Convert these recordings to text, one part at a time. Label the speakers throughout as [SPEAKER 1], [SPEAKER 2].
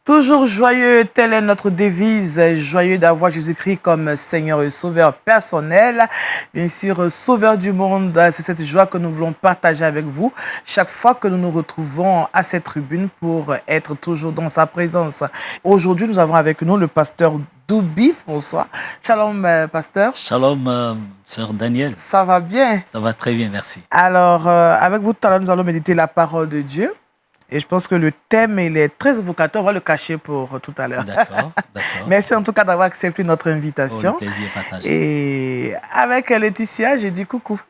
[SPEAKER 1] Toujours joyeux, telle est notre devise, joyeux d'avoir Jésus-Christ comme Seigneur et Sauveur personnel, bien sûr Sauveur du monde. C'est cette joie que nous voulons partager avec vous chaque fois que nous nous retrouvons à cette tribune pour être toujours dans sa présence. Aujourd'hui, nous avons avec nous le pasteur Doubi François. Shalom, pasteur.
[SPEAKER 2] Shalom, sœur Daniel.
[SPEAKER 1] Ça va bien?
[SPEAKER 2] Ça va très bien, merci.
[SPEAKER 1] Alors, avec vous tout à l'heure, nous allons méditer la parole de Dieu. Et je pense que le thème, il est très évocateur. On va le cacher pour tout à l'heure.
[SPEAKER 2] D'accord.
[SPEAKER 1] Merci en tout cas d'avoir accepté notre invitation.
[SPEAKER 2] Oh, le plaisir partagé.
[SPEAKER 1] Et avec Laetitia, j'ai dit coucou.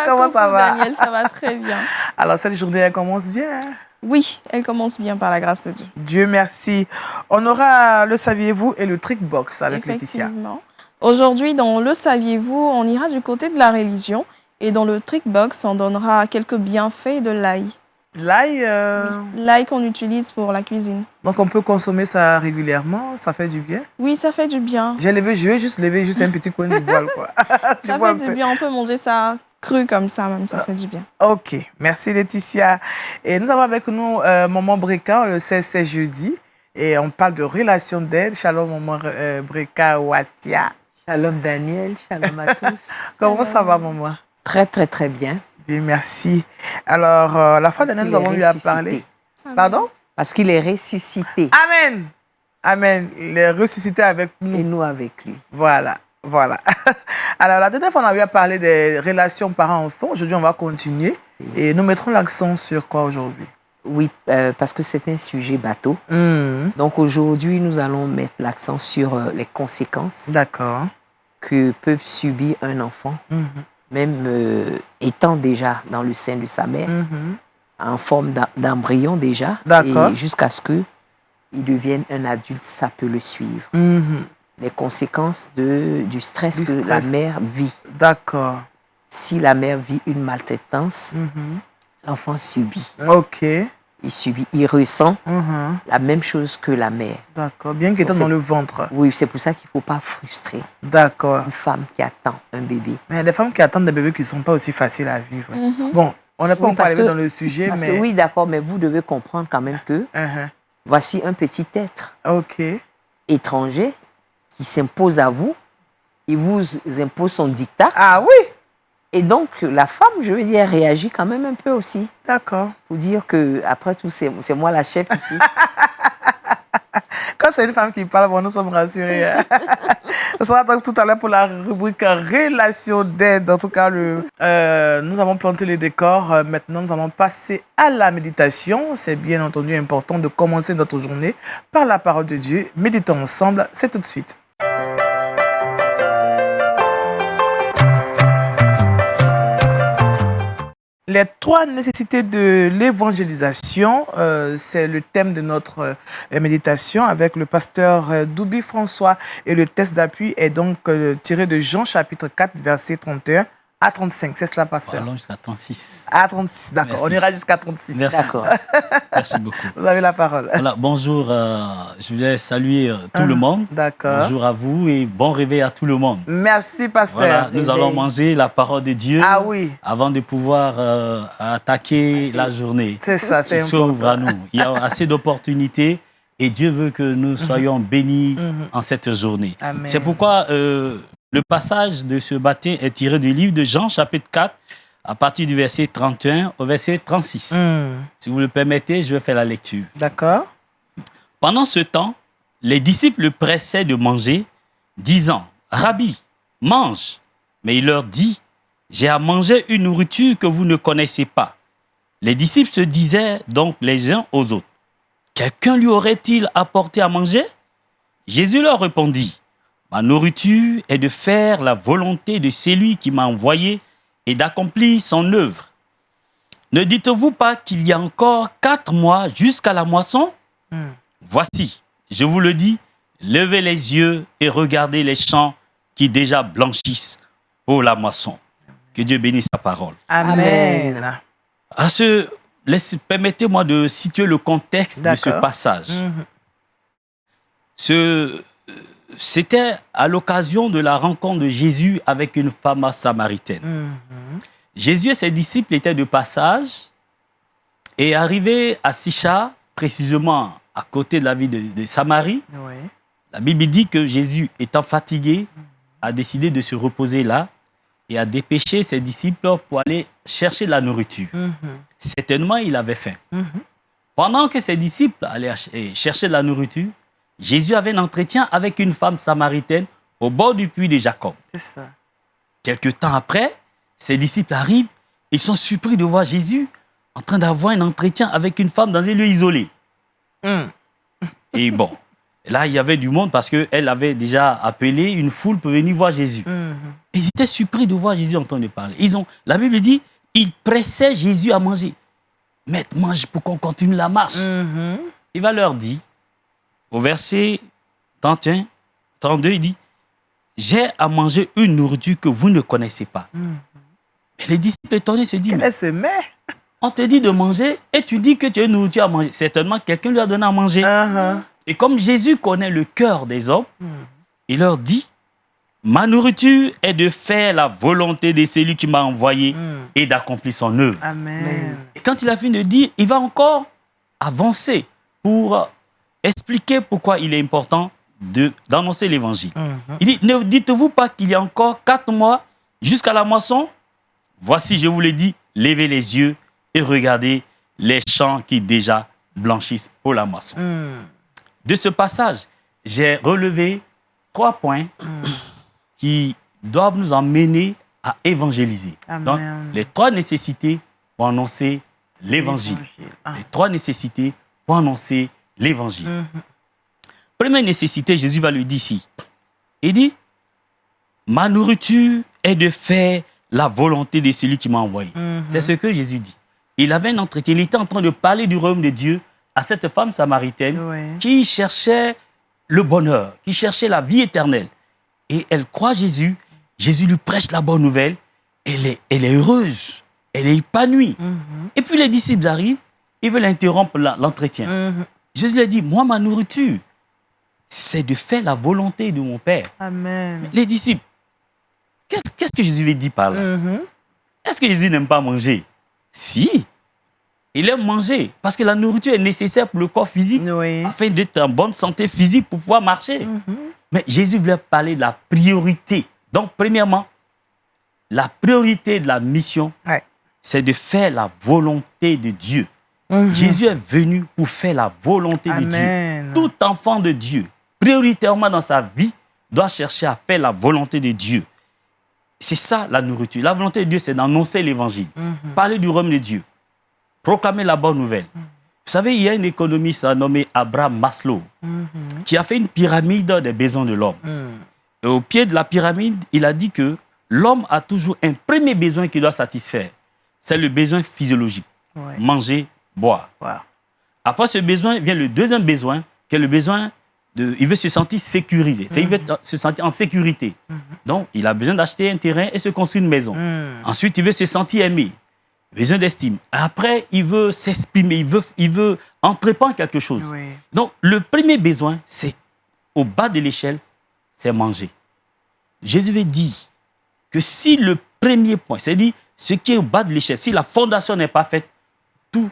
[SPEAKER 1] Comment
[SPEAKER 3] coucou
[SPEAKER 1] ça va?
[SPEAKER 3] Daniel, ça va très bien.
[SPEAKER 1] Alors, cette journée, elle commence bien.
[SPEAKER 3] Oui, elle commence bien par la grâce de Dieu.
[SPEAKER 1] Dieu merci. On aura le saviez-vous et le trick box avec Laetitia.
[SPEAKER 3] Effectivement. Aujourd'hui, dans le saviez-vous, on ira du côté de la religion. Et dans le trick box, on donnera quelques bienfaits de l'ail.
[SPEAKER 1] L'ail,
[SPEAKER 3] Oui, l'ail qu'on utilise pour la cuisine.
[SPEAKER 1] donc on peut consommer ça régulièrement, ça fait du bien.
[SPEAKER 3] Oui, ça fait du bien.
[SPEAKER 1] Je vais juste lever un petit coin du voile, quoi.
[SPEAKER 3] Ça fait du bien, on peut manger ça cru comme ça même, ça fait du bien.
[SPEAKER 1] Ok, merci Laetitia. Et nous avons avec nous Maman Breka, le 16 jeudi, et on parle de relation d'aide. Shalom Maman Breka Ouassia.
[SPEAKER 4] Shalom Daniel, shalom à tous.
[SPEAKER 1] Comment ça va Maman?
[SPEAKER 4] Très, très, très bien.
[SPEAKER 1] Dieu merci. Alors, la fois dernière, nous avons eu à parler.
[SPEAKER 3] Amen.
[SPEAKER 1] Pardon?
[SPEAKER 4] Parce qu'il est ressuscité.
[SPEAKER 1] Amen. Amen. Il est ressuscité avec nous.
[SPEAKER 4] Et nous avec lui.
[SPEAKER 1] Voilà. Alors, la dernière fois, on a eu à parler des relations parents-enfants. Aujourd'hui, on va continuer.
[SPEAKER 4] Oui.
[SPEAKER 1] Et nous mettrons l'accent sur quoi aujourd'hui?
[SPEAKER 4] Oui, parce que c'est un sujet bateau. Donc aujourd'hui, nous allons mettre l'accent sur les conséquences
[SPEAKER 1] D'accord.
[SPEAKER 4] que peut subir un enfant, même étant déjà dans le sein de sa mère, en forme d'embryon déjà,
[SPEAKER 1] D'accord.
[SPEAKER 4] et jusqu'à ce qu'il devienne un adulte, ça peut le suivre. Les conséquences du stress que la mère vit.
[SPEAKER 1] D'accord.
[SPEAKER 4] Si la mère vit une maltraitance, l'enfant subit.
[SPEAKER 1] Ok.
[SPEAKER 4] Il subit, il ressent la même chose que la mère.
[SPEAKER 1] D'accord. Bien qu'il était dans le ventre.
[SPEAKER 4] Oui, c'est pour ça qu'il ne faut pas frustrer
[SPEAKER 1] D'accord.
[SPEAKER 4] une femme qui attend un bébé.
[SPEAKER 1] Mais il y a des femmes qui attendent des bébés qui ne sont pas aussi faciles à vivre. Bon, on n'est pas encore arrivé dans le sujet,
[SPEAKER 4] parce
[SPEAKER 1] mais...
[SPEAKER 4] que oui, d'accord, mais vous devez comprendre quand même que voici un petit être étranger qui s'impose à vous, il vous impose son dictat.
[SPEAKER 1] Ah oui!
[SPEAKER 4] Et donc, la femme, je veux dire, réagit quand même un peu aussi.
[SPEAKER 1] D'accord.
[SPEAKER 4] Pour dire que, après tout, c'est moi la chef ici.
[SPEAKER 1] Quand c'est une femme qui parle, bon, nous sommes rassurés. Ce sera donc tout à l'heure pour la rubrique relation d'aide. En tout cas, nous avons planté les décors. Maintenant, nous allons passer à la méditation. C'est bien entendu important de commencer notre journée par la parole de Dieu. Méditons ensemble. C'est tout de suite. Les trois nécessités de l'évangélisation, c'est le thème de notre méditation avec le pasteur Doubi François. Et le texte d'appui est donc tiré de Jean chapitre 4, verset 31 à 35. C'est cela, pasteur?
[SPEAKER 2] Allons jusqu'à 36.
[SPEAKER 1] À 36, d'accord.
[SPEAKER 2] Merci.
[SPEAKER 1] On ira jusqu'à 36.
[SPEAKER 2] Merci.
[SPEAKER 4] D'accord.
[SPEAKER 2] Merci beaucoup.
[SPEAKER 1] Vous avez la parole.
[SPEAKER 2] Voilà, bonjour, je voulais saluer tout le monde.
[SPEAKER 1] D'accord.
[SPEAKER 2] Bonjour à vous et bon réveil à tout le monde.
[SPEAKER 1] Merci, pasteur.
[SPEAKER 2] Voilà, nous allons manger la parole de Dieu avant de pouvoir attaquer la journée.
[SPEAKER 1] C'est ça, c'est important.
[SPEAKER 2] S'ouvre à nous. Il y a assez d'opportunités et Dieu veut que nous soyons bénis en cette journée.
[SPEAKER 1] Amen.
[SPEAKER 2] C'est pourquoi le passage de ce matin est tiré du livre de Jean, chapitre 4, à partir du verset 31 au verset 36. Si vous le permettez, je vais faire la lecture.
[SPEAKER 1] D'accord.
[SPEAKER 2] Pendant ce temps, les disciples le pressaient de manger, disant, « Rabbi, mange !» Mais il leur dit, « J'ai à manger une nourriture que vous ne connaissez pas. » Les disciples se disaient donc les uns aux autres, « Quelqu'un lui aurait-il apporté à manger ?» Jésus leur répondit, « Ma nourriture est de faire la volonté de celui qui m'a envoyé et d'accomplir son œuvre. Ne dites-vous pas qu'il y a encore 4 mois jusqu'à la moisson ? Voici, je vous le dis, levez les yeux et regardez les champs qui déjà blanchissent pour la moisson. » Que Dieu bénisse sa parole.
[SPEAKER 1] Amen.
[SPEAKER 2] Permettez-moi de situer le contexte de ce passage. C'était à l'occasion de la rencontre de Jésus avec une femme samaritaine. Jésus et ses disciples étaient de passage et arrivés à Sichar, précisément à côté de la ville de Samarie.
[SPEAKER 1] Oui.
[SPEAKER 2] La Bible dit que Jésus, étant fatigué, a décidé de se reposer là et a dépêché ses disciples pour aller chercher de la nourriture. Certainement, il avait faim. Pendant que ses disciples allaient chercher de la nourriture, Jésus avait un entretien avec une femme samaritaine au bord du puits de Jacob.
[SPEAKER 1] C'est ça.
[SPEAKER 2] Quelque temps après, ses disciples arrivent, ils sont surpris de voir Jésus en train d'avoir un entretien avec une femme dans un lieu isolé. Et bon, là, il y avait du monde parce qu'elle avait déjà appelé une foule pour venir voir Jésus. Ils étaient surpris de voir Jésus en train de parler. La Bible dit, ils pressaient Jésus à manger. Maître, mange pour qu'on continue la marche. Il va leur dire, au verset 31, 32, il dit, j'ai à manger une nourriture que vous ne connaissez pas. Et les disciples étonnés se disent, mais on te dit de manger et tu dis que tu as une nourriture à manger. Certainement, quelqu'un lui a donné à manger. Et comme Jésus connaît le cœur des hommes, il leur dit, ma nourriture est de faire la volonté de celui qui m'a envoyé et d'accomplir son œuvre.
[SPEAKER 1] Amen.
[SPEAKER 2] Et quand il a fini de dire, il va encore avancer pour expliquer pourquoi il est important d'annoncer l'évangile. Il dit, ne dites-vous pas qu'il y a encore 4 mois jusqu'à la moisson? Voici, je vous l'ai dit, levez les yeux et regardez les champs qui déjà blanchissent pour la moisson. De ce passage, j'ai relevé 3 points qui doivent nous emmener à évangéliser. Donc, les 3 nécessités pour annoncer l'évangile. Les 3 nécessités pour annoncer l'évangile. Première nécessité, Jésus va le dire ici. Il dit, ma nourriture est de faire la volonté de celui qui m'a envoyé. C'est ce que Jésus dit. Il avait un entretien, il était en train de parler du royaume de Dieu à cette femme samaritaine qui cherchait le bonheur, qui cherchait la vie éternelle. Et elle croit Jésus, Jésus lui prêche la bonne nouvelle, elle est heureuse, elle est épanouie. Et puis les disciples arrivent, ils veulent interrompre l'entretien. Jésus lui dit, moi ma nourriture, c'est de faire la volonté de mon Père.
[SPEAKER 1] Amen.
[SPEAKER 2] Les disciples, qu'est-ce que Jésus lui dit par là? Est-ce que Jésus n'aime pas manger? Si, il aime manger parce que la nourriture est nécessaire pour le corps physique afin d'être en bonne santé physique pour pouvoir marcher. Mais Jésus voulait parler de la priorité. Donc, premièrement, la priorité de la mission, c'est de faire la volonté de Dieu. Jésus est venu pour faire la volonté de Dieu. Tout enfant de Dieu, prioritairement dans sa vie, doit chercher à faire la volonté de Dieu. C'est ça la nourriture. La volonté de Dieu, c'est d'annoncer l'évangile. Parler du royaume de Dieu. Proclamer la bonne nouvelle. Vous savez, il y a un économiste nommé Abraham Maslow qui a fait une pyramide des besoins de l'homme. Et au pied de la pyramide, il a dit que l'homme a toujours un premier besoin qu'il doit satisfaire. C'est le besoin physiologique. Manger, boire. Après ce besoin vient le deuxième besoin, qui est le besoin il veut se sentir sécurisé. Il veut se sentir en sécurité. Donc, il a besoin d'acheter un terrain et se construire une maison. Ensuite, il veut se sentir aimé. Besoin d'estime. Après, il veut s'exprimer. Il veut entreprendre quelque chose. Donc, le premier besoin, c'est au bas de l'échelle, c'est manger. Jésus veut dire que si le premier point, c'est-à-dire ce qui est au bas de l'échelle, si la fondation n'est pas faite, toute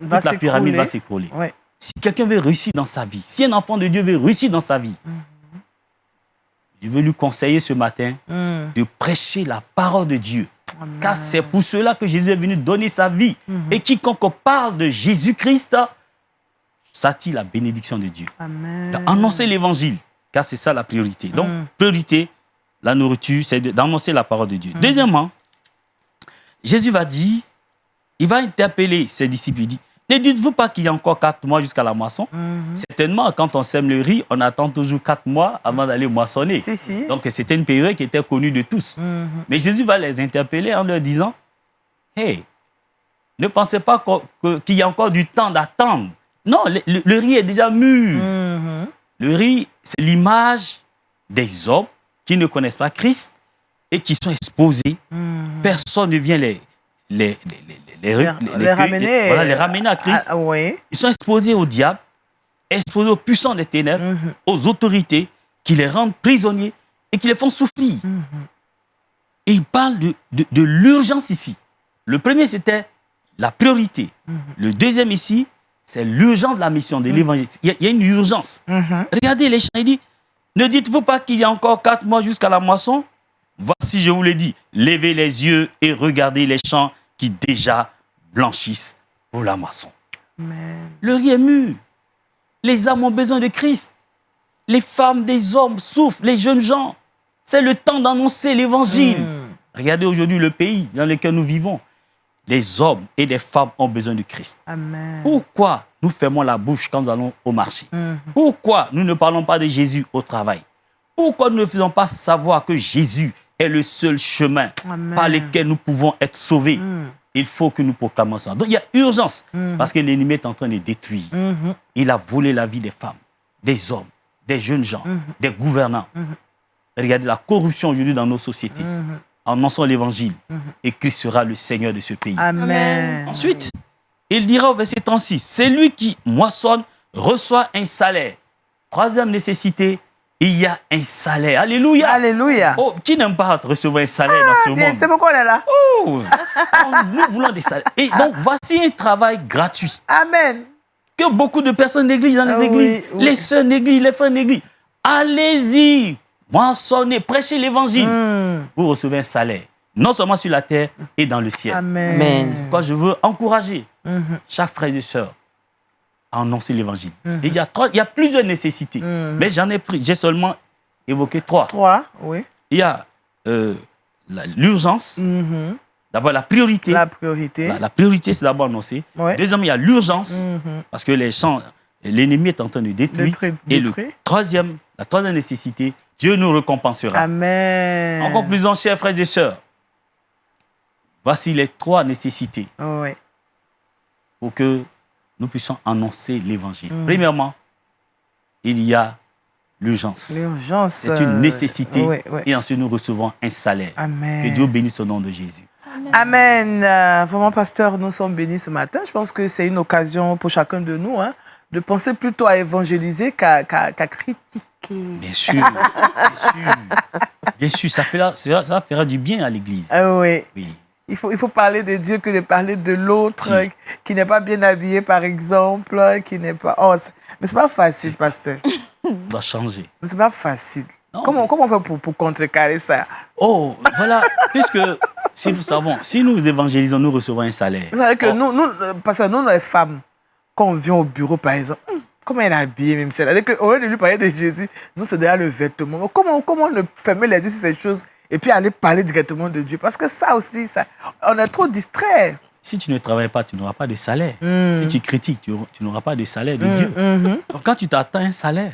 [SPEAKER 2] la pyramide va s'écrouler. Si quelqu'un veut réussir dans sa vie, si un enfant de Dieu veut réussir dans sa vie, je veux lui conseiller ce matin de prêcher la parole de Dieu. Amen. Car c'est pour cela que Jésus est venu donner sa vie. Et quiconque parle de Jésus-Christ, ça attire la bénédiction de Dieu. Annoncer l'évangile, car c'est ça la priorité. Donc, priorité, la nourriture, c'est d'annoncer la parole de Dieu. Deuxièmement, Jésus va dire, il va interpeller ses disciples, il dit, ne dites-vous pas qu'il y a encore 4 mois jusqu'à la moisson? Certainement, quand on sème le riz, on attend toujours 4 mois avant d'aller moissonner. Donc, c'était une période qui était connue de tous. Mais Jésus va les interpeller en leur disant, « Hey, ne pensez pas qu'il y a encore du temps d'attendre. Non, le riz est déjà mûr. Le riz, c'est l'image des hommes qui ne connaissent pas Christ et qui sont exposés. Personne ne vient les ramener à Christ. Ils sont exposés au diable, exposés aux puissants des ténèbres, aux autorités qui les rendent prisonniers et qui les font souffrir. Et il parle de l'urgence ici. Le premier, c'était la priorité. Le deuxième ici, C'est l'urgence de la mission de l'évangile. Il y a une urgence. Regardez les champs, il dit, ne dites-vous pas qu'il y a encore 4 mois jusqu'à la moisson? Voici, je vous l'ai dit, levez les yeux et regardez les champs qui déjà blanchissent pour la moisson.
[SPEAKER 1] Amen.
[SPEAKER 2] Le riz est mûr. Les âmes ont besoin de Christ. Les femmes, des hommes souffrent, les jeunes gens. C'est le temps d'annoncer l'évangile. Regardez aujourd'hui le pays dans lequel nous vivons. Les hommes et les femmes ont besoin de Christ.
[SPEAKER 1] Amen.
[SPEAKER 2] Pourquoi nous fermons la bouche quand nous allons au marché? Pourquoi nous ne parlons pas de Jésus au travail? Pourquoi nous ne faisons pas savoir que Jésus est le seul chemin par lequel nous pouvons être sauvés? Il faut que nous proclamons ça. Donc il y a urgence parce que l'ennemi est en train de détruire. Il a volé la vie des femmes, des hommes, des jeunes gens, des gouvernants. Regardez la corruption aujourd'hui dans nos sociétés. Annonçons l'évangile et Christ sera le Seigneur de ce pays.
[SPEAKER 1] Amen.
[SPEAKER 2] Ensuite, il dira au verset 36, c'est lui qui moissonne, reçoit un salaire. Troisième nécessité, il y a un salaire. Alléluia.
[SPEAKER 1] Alléluia.
[SPEAKER 2] Oh, qui n'aime pas recevoir un salaire dans ce monde?
[SPEAKER 1] C'est pourquoi on est là.
[SPEAKER 2] Oh, nous voulons des salaires. Et donc, voici un travail gratuit.
[SPEAKER 1] Amen.
[SPEAKER 2] Que beaucoup de personnes négligent dans les églises.
[SPEAKER 1] Oui.
[SPEAKER 2] Les sœurs négligent, les frères négligent. Allez-y, moissonnez, prêchez l'évangile. Vous recevez un salaire, non seulement sur la terre et dans le ciel.
[SPEAKER 1] Amen.
[SPEAKER 4] Amen.
[SPEAKER 2] Pourquoi je veux encourager chaque frère et sœur à annoncer l'évangile. Et il y a plusieurs nécessités, mais j'ai seulement évoqué 3.
[SPEAKER 1] 3, oui.
[SPEAKER 2] Il y a l'urgence, d'abord la priorité.
[SPEAKER 1] La priorité.
[SPEAKER 2] La priorité, c'est d'abord annoncé.
[SPEAKER 1] Ouais.
[SPEAKER 2] Deuxièmement, il y a l'urgence, parce que l'ennemi est en train de détruire. Et la troisième nécessité, Dieu nous récompensera.
[SPEAKER 1] Amen.
[SPEAKER 2] En conclusion, chers frères et sœurs, voici les 3 nécessités pour que nous puissions annoncer l'évangile. Premièrement, il y a l'urgence.
[SPEAKER 1] L'urgence.
[SPEAKER 2] C'est une nécessité. Et ensuite, nous recevons un salaire.
[SPEAKER 1] Amen.
[SPEAKER 2] Que Dieu bénisse au nom de Jésus.
[SPEAKER 1] Amen. Vraiment, pasteur, nous sommes bénis ce matin. Je pense que c'est une occasion pour chacun de nous de penser plutôt à évangéliser qu'à critiquer.
[SPEAKER 2] Bien sûr, bien sûr, ça fera du bien à l'Église.
[SPEAKER 1] Oui.
[SPEAKER 2] Oui.
[SPEAKER 1] Il faut parler de Dieu que de parler de l'autre qui n'est pas bien habillé, par exemple, qui n'est pas... mais c'est pas facile, pasteur.
[SPEAKER 2] Ça doit changer.
[SPEAKER 1] Mais c'est pas facile.
[SPEAKER 2] Non,
[SPEAKER 1] comment on fait pour contrecarrer ça?
[SPEAKER 2] Oh, voilà, puisque si nous savons, si nous évangélisons, nous recevons un salaire.
[SPEAKER 1] Vous savez que parce que nous, les femmes, quand on vient au bureau, par exemple, comment elle est habillée, même c'est-à-dire qu'au lieu de lui parler de Jésus, nous, c'est derrière le vêtement. Comment ne fermer les yeux sur ces choses et puis aller parler directement de Dieu? Parce que ça aussi, on est trop distrait.
[SPEAKER 2] Si tu ne travailles pas, tu n'auras pas de salaire. Si tu critiques, tu n'auras pas de salaire de Dieu. Donc quand tu t'attends un salaire,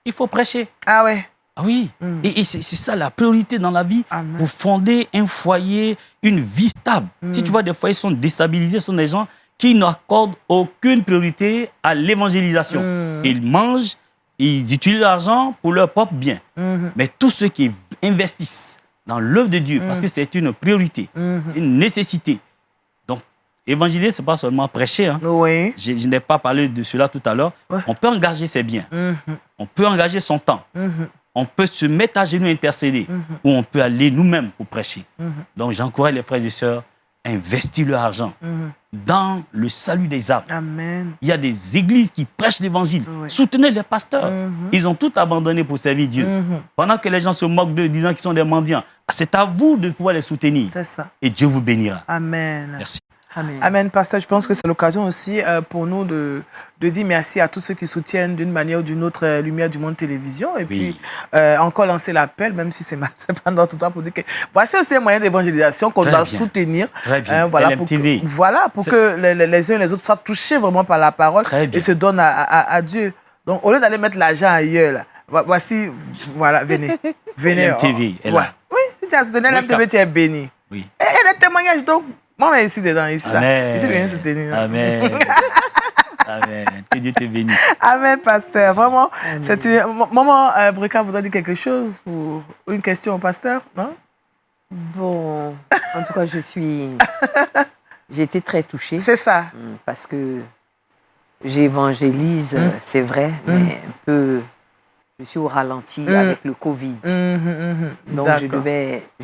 [SPEAKER 2] il faut prêcher.
[SPEAKER 1] Ah ouais.
[SPEAKER 2] Ah oui. Et c'est ça la priorité dans la vie.
[SPEAKER 1] Amen.
[SPEAKER 2] Pour fonder un foyer, une vie stable. Si tu vois des foyers sont déstabilisés, ce sont des gens qui n'accordent aucune priorité à l'évangélisation. Ils mangent, ils utilisent l'argent pour leur propre bien. Mais tous ceux qui investissent dans l'œuvre de Dieu, parce que c'est une priorité, une nécessité. Donc, évangéliser, ce n'est pas seulement prêcher.
[SPEAKER 1] Oui.
[SPEAKER 2] Je n'ai pas parlé de cela tout à l'heure. On peut engager ses biens. On peut engager son temps. On peut se mettre à genoux et intercéder. Ou on peut aller nous-mêmes pour prêcher. Donc, j'encourage les frères et sœurs à investir leur argent dans le salut des âmes.
[SPEAKER 1] Amen.
[SPEAKER 2] Il y a des églises qui prêchent l'évangile. Soutenez les pasteurs. Ils ont tout abandonné pour servir Dieu. Pendant que les gens se moquent d'eux, disant qu'ils sont des mendiants, c'est à vous de pouvoir les soutenir.
[SPEAKER 1] C'est ça.
[SPEAKER 2] Et Dieu vous bénira.
[SPEAKER 1] Amen.
[SPEAKER 2] Merci.
[SPEAKER 4] Amen.
[SPEAKER 1] Amen, pasteur. Je pense que c'est l'occasion aussi pour nous de dire merci à tous ceux qui soutiennent d'une manière ou d'une autre Lumière du Monde Télévision. Et puis, encore lancer l'appel, même si c'est pas notre temps, pour dire que voici aussi un moyen d'évangélisation qu'on doit soutenir.
[SPEAKER 2] Très bien.
[SPEAKER 1] Voilà,
[SPEAKER 2] LMTV.
[SPEAKER 1] pour que les uns et les autres soient touchés vraiment par la parole et se donnent à Dieu. Donc, au lieu d'aller mettre l'argent ailleurs, là, voici, voilà, venez.
[SPEAKER 2] LMTV est là.
[SPEAKER 1] Oui, si tu as soutenu LMTV, tu es béni.
[SPEAKER 2] Oui.
[SPEAKER 1] Et les témoignages, donc, moi, ici, dedans, ici,
[SPEAKER 2] Amen.
[SPEAKER 1] là. Ici, viens soutenir.
[SPEAKER 2] Amen. Amen. Que Dieu te bénisse.
[SPEAKER 1] Amen, pasteur. Vraiment, c'est Maman Breka voudrait dire quelque chose pour une question au pasteur, non?
[SPEAKER 4] Bon, en tout cas, j'ai été très touchée.
[SPEAKER 1] C'est ça.
[SPEAKER 4] Parce que j'évangélise, c'est vrai, mais un peu... Je suis au ralenti avec le Covid. Donc, je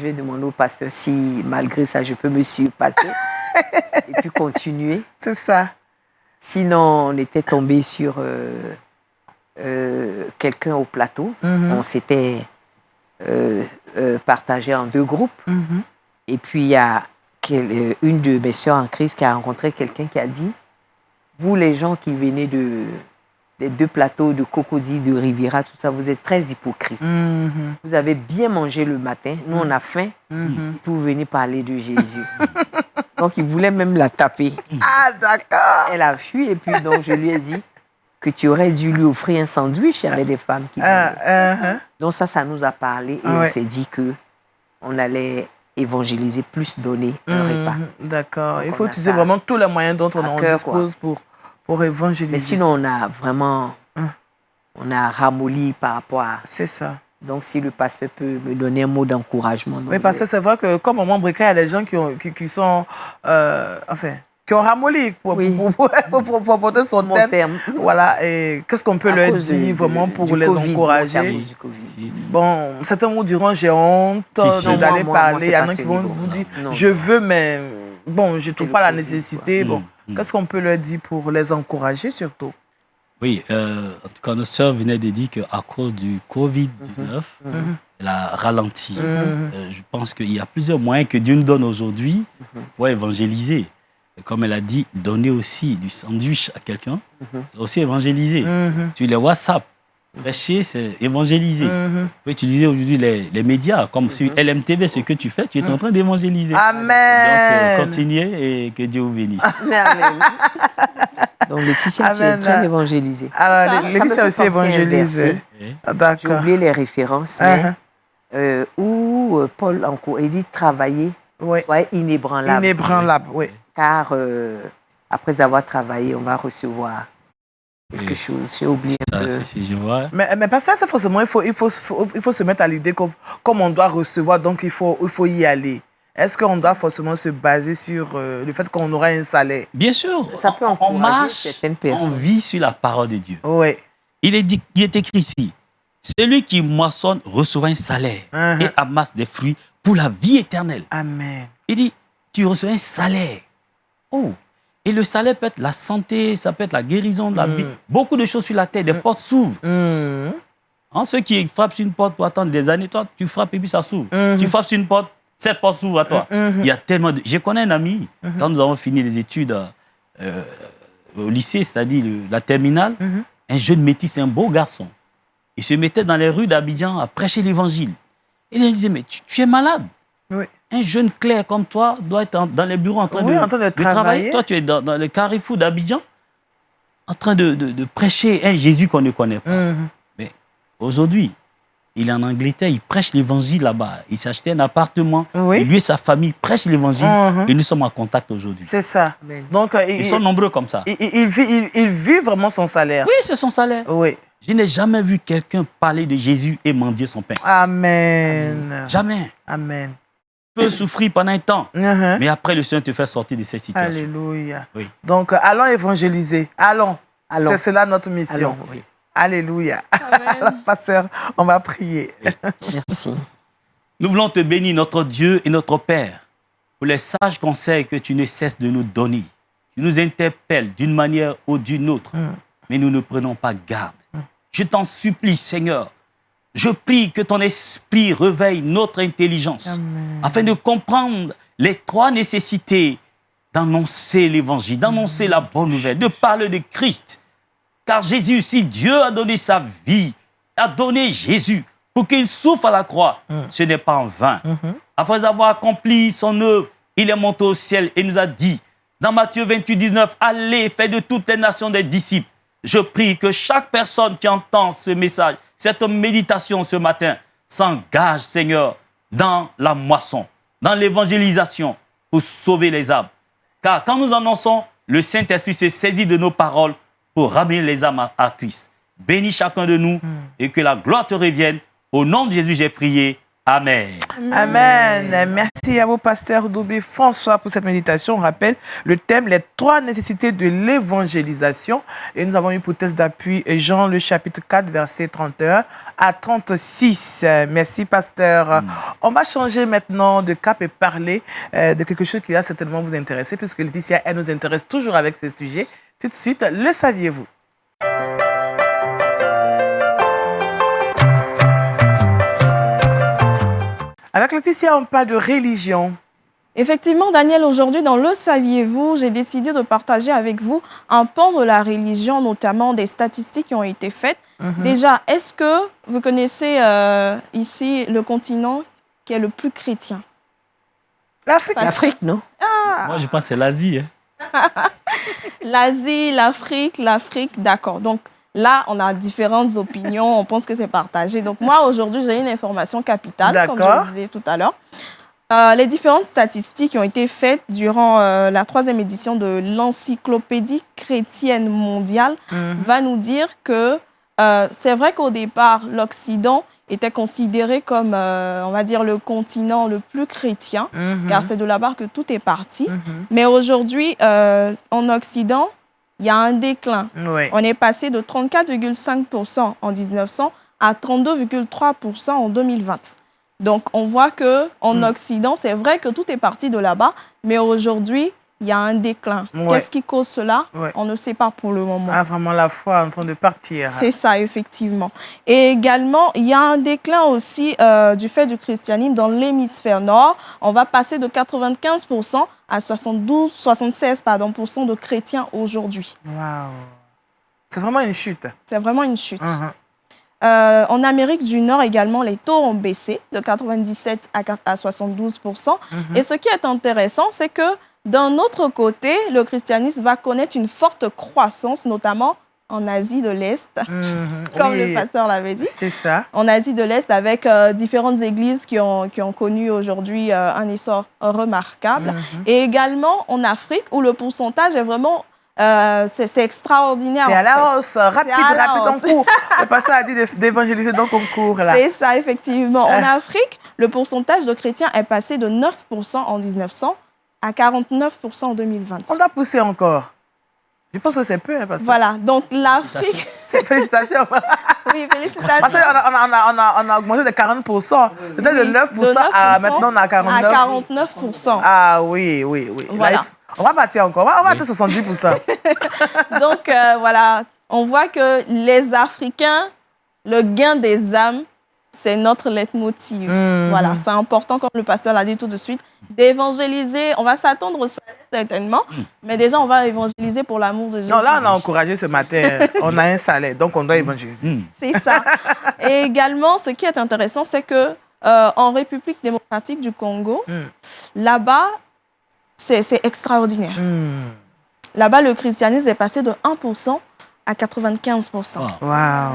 [SPEAKER 4] vais demander au pasteur si, malgré ça, je peux me surpasser et puis continuer.
[SPEAKER 1] C'est ça.
[SPEAKER 4] Sinon, on était tombé sur quelqu'un au plateau. On s'était partagé en 2 groupes. Et puis, il y a une de mes sœurs en Christ qui a rencontré quelqu'un qui a dit, vous les gens qui venez des 2 plateaux de Cocody, de Riviera, tout ça, vous êtes très hypocrites. Vous avez bien mangé le matin, nous on a faim, pour venir parler de Jésus. Donc il voulait même la taper.
[SPEAKER 1] Ah, d'accord.
[SPEAKER 4] Elle a fui et puis donc je lui ai dit que tu aurais dû lui offrir un sandwich. Il y avait des femmes qui venaient. Donc ça nous a parlé et on s'est dit qu'on allait évangéliser, plus donner un repas.
[SPEAKER 1] D'accord. Il faut utiliser vraiment tous les moyens dont on dispose pour évangéliser.
[SPEAKER 4] Mais sinon, on a vraiment on a ramolli par rapport à...
[SPEAKER 1] C'est ça.
[SPEAKER 4] Donc, si le pasteur peut me donner un mot d'encouragement.
[SPEAKER 1] Oui, parce que c'est vrai que comme au Mambrika, il y a des gens qui sont... qui ont ramolli pour porter son thème. Voilà, et qu'est-ce qu'on peut leur dire vraiment pour les encourager? Bon, certains vous diront, j'ai honte d'aller parler. Il y en a qui vont vous dire, je veux, mais bon, je ne trouve pas la nécessité. Bon, qu'est-ce qu'on peut leur dire pour les encourager surtout?
[SPEAKER 2] Oui, en tout cas, notre sœur venait de dire qu'à cause du Covid-19, elle a ralenti. Je pense qu'il y a plusieurs moyens que Dieu nous donne aujourd'hui pour évangéliser. Et comme elle a dit, donner aussi du sandwich à quelqu'un, c'est aussi évangéliser. Sur les WhatsApp, prêcher, c'est évangéliser. Tu peux utiliser aujourd'hui les médias, comme sur LMTV, ce que tu fais, tu es en train d'évangéliser.
[SPEAKER 1] Amen.
[SPEAKER 2] Donc, continuez et que Dieu vous bénisse.
[SPEAKER 4] Amen. Donc, Laetitia, tu es en train d'évangéliser.
[SPEAKER 1] Alors, Laetitia aussi évangélise. D'accord.
[SPEAKER 4] J'ai oublié les références, mais où Paul il dit travailler, soyez inébranlable.
[SPEAKER 1] Inébranlable, oui.
[SPEAKER 4] Car après avoir travaillé, on va recevoir quelque chose. J'ai oublié un peu.
[SPEAKER 2] Je vois.
[SPEAKER 1] Mais pas ça, c'est forcément, il faut se mettre à l'idée que comme on doit recevoir, donc il faut y aller. Est-ce qu'on doit forcément se baser sur le fait qu'on aura un salaire?
[SPEAKER 2] Bien sûr.
[SPEAKER 4] Ça peut encourager certaines personnes.
[SPEAKER 2] On vit sur la parole de Dieu.
[SPEAKER 1] Oui.
[SPEAKER 2] Il est écrit ici, celui qui moissonne reçoit un salaire et amasse des fruits pour la vie éternelle.
[SPEAKER 1] Amen.
[SPEAKER 2] Il dit, tu reçois un salaire. Oh. Et le salaire peut être la santé, ça peut être la guérison de la vie. Beaucoup de choses sur la terre, des portes s'ouvrent. Ceux qui frappent sur une porte pour attendre des années, toi, tu frappes et puis ça s'ouvre. Tu frappes sur une porte, cette porte s'ouvre à toi. Il y a tellement de... Je connais un ami, quand nous avons fini les études au lycée, c'est-à-dire la terminale, un jeune métis, un beau garçon. Il se mettait dans les rues d'Abidjan à prêcher l'évangile. Et il disait, mais tu es malade.
[SPEAKER 1] Oui.
[SPEAKER 2] Un jeune clerc comme toi doit être dans les bureaux en train de travailler. Toi, tu es dans le carrefour d'Abidjan en train de prêcher un Jésus qu'on ne connaît pas. Mais aujourd'hui, il est en Angleterre, il prêche l'évangile là-bas. Il s'est acheté un appartement. Et lui et sa famille prêchent l'évangile. Et nous sommes en contact aujourd'hui.
[SPEAKER 1] C'est ça. Donc,
[SPEAKER 2] ils sont nombreux comme ça.
[SPEAKER 1] Il vit vraiment son salaire.
[SPEAKER 2] Oui, c'est son salaire.
[SPEAKER 1] Oui.
[SPEAKER 2] Je n'ai jamais vu quelqu'un parler de Jésus et mendier son pain.
[SPEAKER 1] Amen.
[SPEAKER 2] Jamais.
[SPEAKER 1] Amen.
[SPEAKER 2] Tu peux souffrir pendant un temps, mais après le Seigneur te fait sortir de cette situation.
[SPEAKER 1] Alléluia.
[SPEAKER 2] Oui.
[SPEAKER 1] Donc, allons évangéliser. Allons. C'est cela notre mission.
[SPEAKER 4] Allons, oui.
[SPEAKER 1] Alléluia. Alors, pasteur, on va prier.
[SPEAKER 2] Oui.
[SPEAKER 4] Merci.
[SPEAKER 2] Nous voulons te bénir, notre Dieu et notre Père, pour les sages conseils que tu ne cesses de nous donner. Tu nous interpelles d'une manière ou d'une autre, mais nous ne prenons pas garde. Je t'en supplie, Seigneur. Je prie que ton esprit réveille notre intelligence afin de comprendre les 3 nécessités d'annoncer l'évangile, d'annoncer la bonne nouvelle, de parler de Christ. Car Jésus, si Dieu a donné sa vie, a donné Jésus pour qu'il souffre à la croix, ce n'est pas en vain. Après avoir accompli son œuvre, il est monté au ciel et nous a dit, dans Matthieu 28, 19, allez, faites de toutes les nations des disciples. Je prie que chaque personne qui entend ce message, cette méditation ce matin, s'engage, Seigneur, dans la moisson, dans l'évangélisation pour sauver les âmes. Car quand nous annonçons, le Saint-Esprit se saisit de nos paroles pour ramener les âmes à Christ. Bénis chacun de nous et que la gloire te revienne. Au nom de Jésus, j'ai prié. Amen.
[SPEAKER 1] Amen. Merci à vous, pasteur Doubé François, pour cette méditation. On rappelle le thème, les 3 nécessités de l'évangélisation. Et nous avons eu pour test d'appui Jean, le chapitre 4, verset 31 à 36. Merci, pasteur. On va changer maintenant de cap et parler de quelque chose qui va certainement vous intéresser, puisque Laetitia, elle nous intéresse toujours avec ces sujets. Tout de suite, le saviez-vous? Avec Laetitia, on parle de religion.
[SPEAKER 3] Effectivement, Daniel, aujourd'hui, dans Le Saviez-vous, j'ai décidé de partager avec vous un pan de la religion, notamment des statistiques qui ont été faites. Déjà, est-ce que vous connaissez ici le continent qui est le plus chrétien?
[SPEAKER 1] L'Afrique.
[SPEAKER 4] L'Afrique, non?
[SPEAKER 2] Moi, je pense que c'est l'Asie. Hein.
[SPEAKER 3] L'Asie, l'Afrique, d'accord. Donc là, on a différentes opinions, on pense que c'est partagé. Donc moi, aujourd'hui, j'ai une information capitale, comme je le disais tout à l'heure. Les différentes statistiques qui ont été faites durant la 3e édition de l'Encyclopédie chrétienne mondiale va nous dire que c'est vrai qu'au départ, l'Occident était considéré comme, on va dire, le continent le plus chrétien, car c'est de là-bas que tout est parti. Mais aujourd'hui, en Occident, il y a un déclin.
[SPEAKER 1] Oui.
[SPEAKER 3] On est passé de 34,5% en 1900 à 32,3% en 2020. Donc, on voit qu'en Occident, c'est vrai que tout est parti de là-bas, mais aujourd'hui, il y a un déclin.
[SPEAKER 1] Ouais.
[SPEAKER 3] Qu'est-ce qui cause cela?
[SPEAKER 1] Ouais.
[SPEAKER 3] On ne sait pas pour le moment.
[SPEAKER 1] Ah, vraiment la foi en train de partir.
[SPEAKER 3] C'est ça, effectivement. Et également, il y a un déclin aussi du fait du christianisme dans l'hémisphère nord. On va passer de 95% à 76% de chrétiens aujourd'hui.
[SPEAKER 1] Waouh. C'est vraiment une chute.
[SPEAKER 3] C'est vraiment une chute. En Amérique du Nord également, les taux ont baissé de 97 à 72%. Et ce qui est intéressant, c'est que d'un autre côté, le christianisme va connaître une forte croissance, notamment en Asie de l'Est, comme le pasteur l'avait dit.
[SPEAKER 1] C'est ça.
[SPEAKER 3] En Asie de l'Est, avec différentes églises qui ont connu aujourd'hui un essor remarquable. Et également en Afrique, où le pourcentage est vraiment... c'est extraordinaire.
[SPEAKER 1] C'est à la hausse, rapide en
[SPEAKER 3] hausse.
[SPEAKER 1] cours. Le pasteur a dit d'évangéliser donc en cours.
[SPEAKER 3] C'est ça, effectivement. En Afrique, le pourcentage de chrétiens est passé de 9% en 1900 à 49% en 2020.
[SPEAKER 1] On doit pousser encore. Je pense que c'est peu, hein, pasteur.
[SPEAKER 3] Voilà, donc l'Afrique...
[SPEAKER 1] Félicitations.
[SPEAKER 3] Oui, félicitations.
[SPEAKER 1] Parce qu'on a augmenté de 40%. C'était de 9% à maintenant on a 49%.
[SPEAKER 3] À 49%.
[SPEAKER 1] Ah oui.
[SPEAKER 3] Voilà.
[SPEAKER 1] Là, on va partir encore. On va atteindre 70%.
[SPEAKER 3] Donc, voilà, on voit que les Africains, le gain des âmes, c'est notre leitmotiv. Voilà, c'est important, comme le pasteur l'a dit tout de suite, d'évangéliser. On va s'attendre au salaire, certainement, mais déjà, on va évangéliser pour l'amour de Jésus.
[SPEAKER 1] Non, là, on a encouragé ce matin. On a un salaire, donc on doit évangéliser.
[SPEAKER 3] C'est ça. Et également, ce qui est intéressant, c'est que en République démocratique du Congo, là-bas, c'est extraordinaire. Là-bas, le christianisme est passé de 1% à 95%.
[SPEAKER 1] Waouh.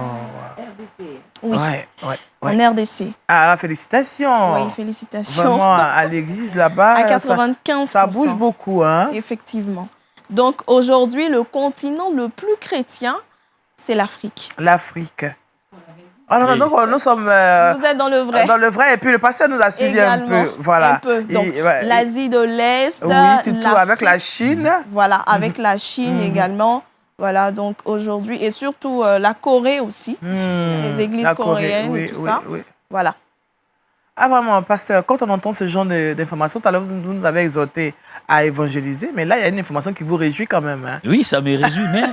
[SPEAKER 3] Oui,
[SPEAKER 1] Ouais.
[SPEAKER 3] en RDC.
[SPEAKER 1] Ah, félicitations.
[SPEAKER 3] Oui, félicitations.
[SPEAKER 1] Vraiment, à l'église là-bas,
[SPEAKER 3] À 95%.
[SPEAKER 1] ça bouge beaucoup. Hein?
[SPEAKER 3] Effectivement. Donc, aujourd'hui, le continent le plus chrétien, c'est l'Afrique.
[SPEAKER 1] L'Afrique. Alors,
[SPEAKER 2] Oui.
[SPEAKER 1] donc, nous sommes
[SPEAKER 3] Vous êtes dans le vrai.
[SPEAKER 1] dans le vrai, et puis le pasteur nous a suivi
[SPEAKER 3] Également,
[SPEAKER 1] un peu. Voilà.
[SPEAKER 3] un peu. Donc,
[SPEAKER 1] ouais.
[SPEAKER 3] l'Asie de l'Est.
[SPEAKER 1] Oui, surtout
[SPEAKER 3] l'Afrique.
[SPEAKER 1] avec la Chine.
[SPEAKER 3] Voilà, avec la Chine également. Voilà, donc aujourd'hui, et surtout la Corée aussi, les églises
[SPEAKER 1] La Corée,
[SPEAKER 3] coréennes
[SPEAKER 1] oui,
[SPEAKER 3] et tout
[SPEAKER 1] oui,
[SPEAKER 3] ça.
[SPEAKER 1] oui.
[SPEAKER 3] Voilà.
[SPEAKER 1] Ah, vraiment, pasteur, quand on entend ce genre d'informations, tout à l'heure, vous nous avez exhorté à évangéliser, mais là, il y a une information qui vous réjouit quand même. Hein?
[SPEAKER 2] Oui, ça me réjouit, mais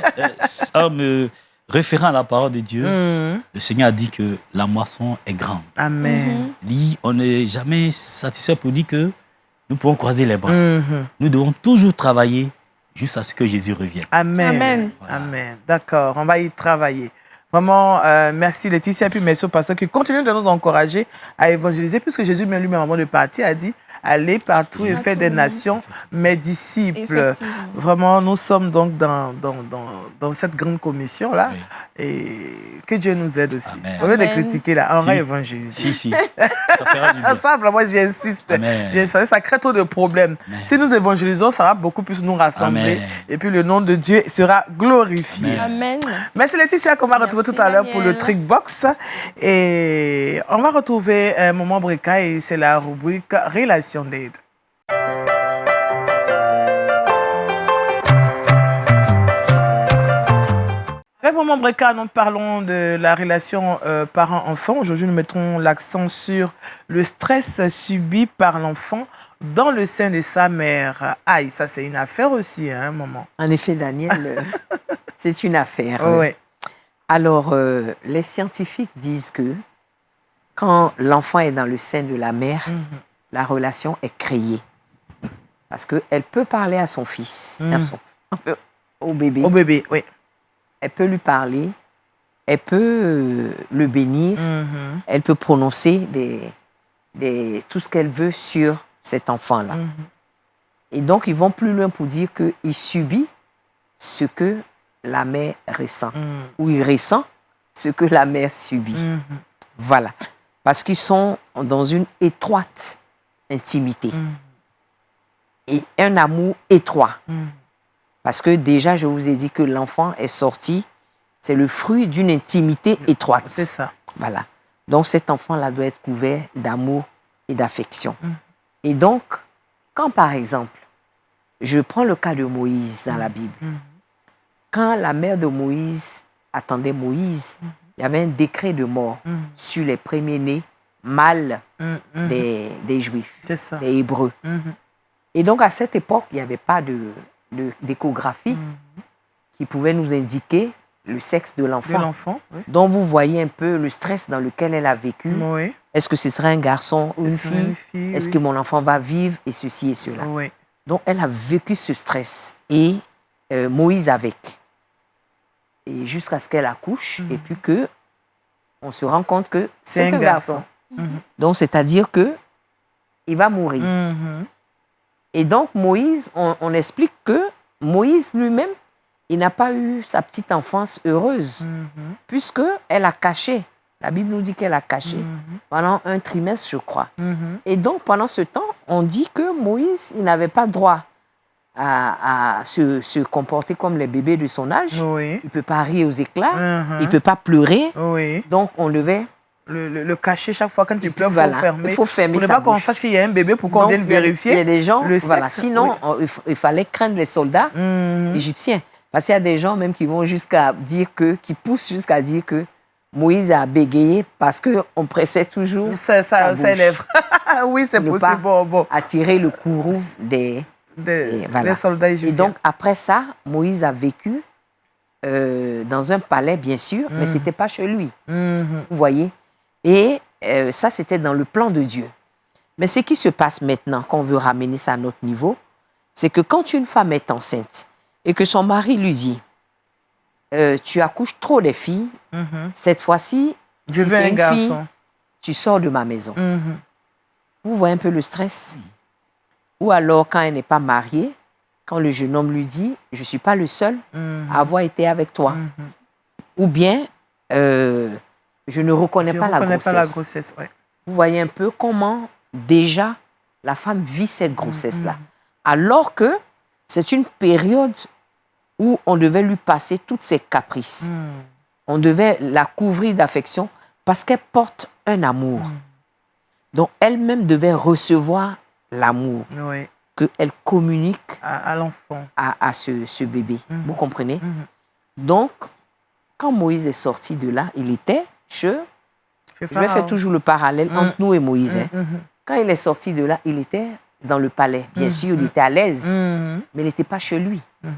[SPEAKER 2] en me référant à la parole de Dieu, le Seigneur a dit que la moisson est grande.
[SPEAKER 1] Amen.
[SPEAKER 2] Il dit, on n'est jamais satisfait pour dire que nous pouvons croiser les bras. Nous devons toujours travailler jusqu'à ce que Jésus revienne.
[SPEAKER 1] Amen.
[SPEAKER 3] Amen.
[SPEAKER 2] Voilà.
[SPEAKER 1] Amen. D'accord, on va y travailler. Vraiment, merci Laetitia, et puis merci au pasteur qui continue de nous encourager à évangéliser, puisque Jésus, même lui-même, avant de partir, a dit allez partout et faites des nations mes disciples.
[SPEAKER 3] Effectivement.
[SPEAKER 1] Vraiment, nous sommes donc dans cette grande commission-là,
[SPEAKER 2] Oui.
[SPEAKER 1] et que Dieu nous aide aussi.
[SPEAKER 2] Amen.
[SPEAKER 1] Au lieu de
[SPEAKER 3] Amen.
[SPEAKER 1] critiquer, là, on va
[SPEAKER 2] Si.
[SPEAKER 1] évangéliser.
[SPEAKER 2] Si. Ça fera du bien.
[SPEAKER 1] Simple, moi j'insiste.
[SPEAKER 2] Amen.
[SPEAKER 1] J'insiste, ça crée trop de problèmes.
[SPEAKER 2] Amen.
[SPEAKER 1] Si nous évangélisons, ça va beaucoup plus nous rassembler.
[SPEAKER 2] Amen.
[SPEAKER 1] Et puis le nom de Dieu sera glorifié.
[SPEAKER 2] Amen.
[SPEAKER 3] Amen.
[SPEAKER 1] Merci Laetitia qu'on va retrouver
[SPEAKER 3] Merci,
[SPEAKER 1] tout à l'heure pour le
[SPEAKER 3] Daniel.
[SPEAKER 1] Trick Box. Et on va retrouver un moment Breka et c'est la rubrique Relation d'aide. Avec Maman Breka, nous parlons de la relation parent-enfant. Aujourd'hui, nous mettrons l'accent sur le stress subi par l'enfant dans le sein de sa mère. Aïe, ça c'est une affaire aussi, hein, un moment.
[SPEAKER 4] En effet, Daniel, c'est une affaire.
[SPEAKER 1] Oui.
[SPEAKER 4] Alors, les scientifiques disent que quand l'enfant est dans le sein de la mère, la relation est créée. Parce qu'elle peut parler à son fils, au bébé.
[SPEAKER 1] Au bébé, oui.
[SPEAKER 4] Elle peut lui parler, elle peut le bénir, elle peut prononcer tout ce qu'elle veut sur cet enfant-là. Et donc, ils vont plus loin pour dire qu'il subit ce que la mère ressent, ou il ressent ce que la mère subit. Voilà. Parce qu'ils sont dans une étroite intimité. Et un amour étroit. Parce que déjà, je vous ai dit que l'enfant est sorti, c'est le fruit d'une intimité étroite.
[SPEAKER 1] C'est ça.
[SPEAKER 4] Voilà. Donc, cet enfant-là doit être couvert d'amour et d'affection. Et donc, quand par exemple, je prends le cas de Moïse dans la Bible, quand la mère de Moïse attendait Moïse, il y avait un décret de mort sur les premiers-nés mâles des Juifs, des Hébreux. Et donc, à cette époque, il n'y avait pas d'échographie qui pouvait nous indiquer le sexe de l'enfant.
[SPEAKER 1] Oui.
[SPEAKER 4] Donc, vous voyez un peu le stress dans lequel elle a vécu.
[SPEAKER 1] Oui.
[SPEAKER 4] Est-ce que ce sera un garçon ou une fille? Est-ce que mon enfant va vivre et ceci et cela?
[SPEAKER 1] Oui.
[SPEAKER 4] Donc, elle a vécu ce stress. Et Moïse avec. Et jusqu'à ce qu'elle accouche. Et puis que on se rend compte que c'est un garçon. Donc, c'est-à-dire que il va mourir. Et donc, Moïse, on explique que Moïse lui-même, il n'a pas eu sa petite enfance heureuse, puisqu'elle a caché. La Bible nous dit qu'elle a caché pendant un trimestre, je crois. Et donc, pendant ce temps, on dit que Moïse, il n'avait pas droit à se comporter comme les bébés de son âge.
[SPEAKER 1] Oui.
[SPEAKER 4] Il ne peut pas rire aux éclats, il ne peut pas pleurer.
[SPEAKER 1] Oui.
[SPEAKER 4] Donc, on devait...
[SPEAKER 1] Le cacher chaque fois quand tu pleures,
[SPEAKER 4] il faut fermer
[SPEAKER 1] pour ne
[SPEAKER 4] sa
[SPEAKER 1] pas qu'on
[SPEAKER 4] bouche.
[SPEAKER 1] sache qu'il y a un bébé pour qu'on vienne vérifier.
[SPEAKER 4] Il y a des gens,
[SPEAKER 1] le sexe,
[SPEAKER 4] voilà. Sinon, il fallait craindre les soldats égyptiens. Parce qu'il y a des gens même qui vont jusqu'à dire qui poussent jusqu'à dire que Moïse a bégayé parce qu'on pressait toujours
[SPEAKER 1] ses lèvres. Oui, c'est possible. Bon.
[SPEAKER 4] Attirer le courroux des
[SPEAKER 1] soldats égyptiens.
[SPEAKER 4] Et donc, après ça, Moïse a vécu dans un palais, bien sûr, mais ce n'était pas chez lui. Vous voyez? Et ça, c'était dans le plan de Dieu. Mais ce qui se passe maintenant, qu'on veut ramener ça à notre niveau, c'est que quand une femme est enceinte et que son mari lui dit tu accouches trop des filles, cette fois-ci, si c'est une fille, tu sors de ma maison. Vous voyez un peu le stress? Ou alors, quand elle n'est pas mariée, quand le jeune homme lui dit je ne suis pas le seul à avoir été avec toi. Ou bien, je ne reconnais pas la grossesse.
[SPEAKER 1] Ouais.
[SPEAKER 4] Vous voyez un peu comment déjà la femme vit cette grossesse-là. Alors que c'est une période où on devait lui passer toutes ses caprices. On devait la couvrir d'affection parce qu'elle porte un amour. Donc elle-même devait recevoir l'amour qu'elle communique
[SPEAKER 1] à l'enfant,
[SPEAKER 4] à ce bébé. Vous comprenez? Donc, quand Moïse est sorti de là, il était je vais faire toujours le parallèle entre nous et Moïse. Quand il est sorti de là, il était dans le palais. Bien sûr, il était à l'aise, mais il n'était pas chez lui. Il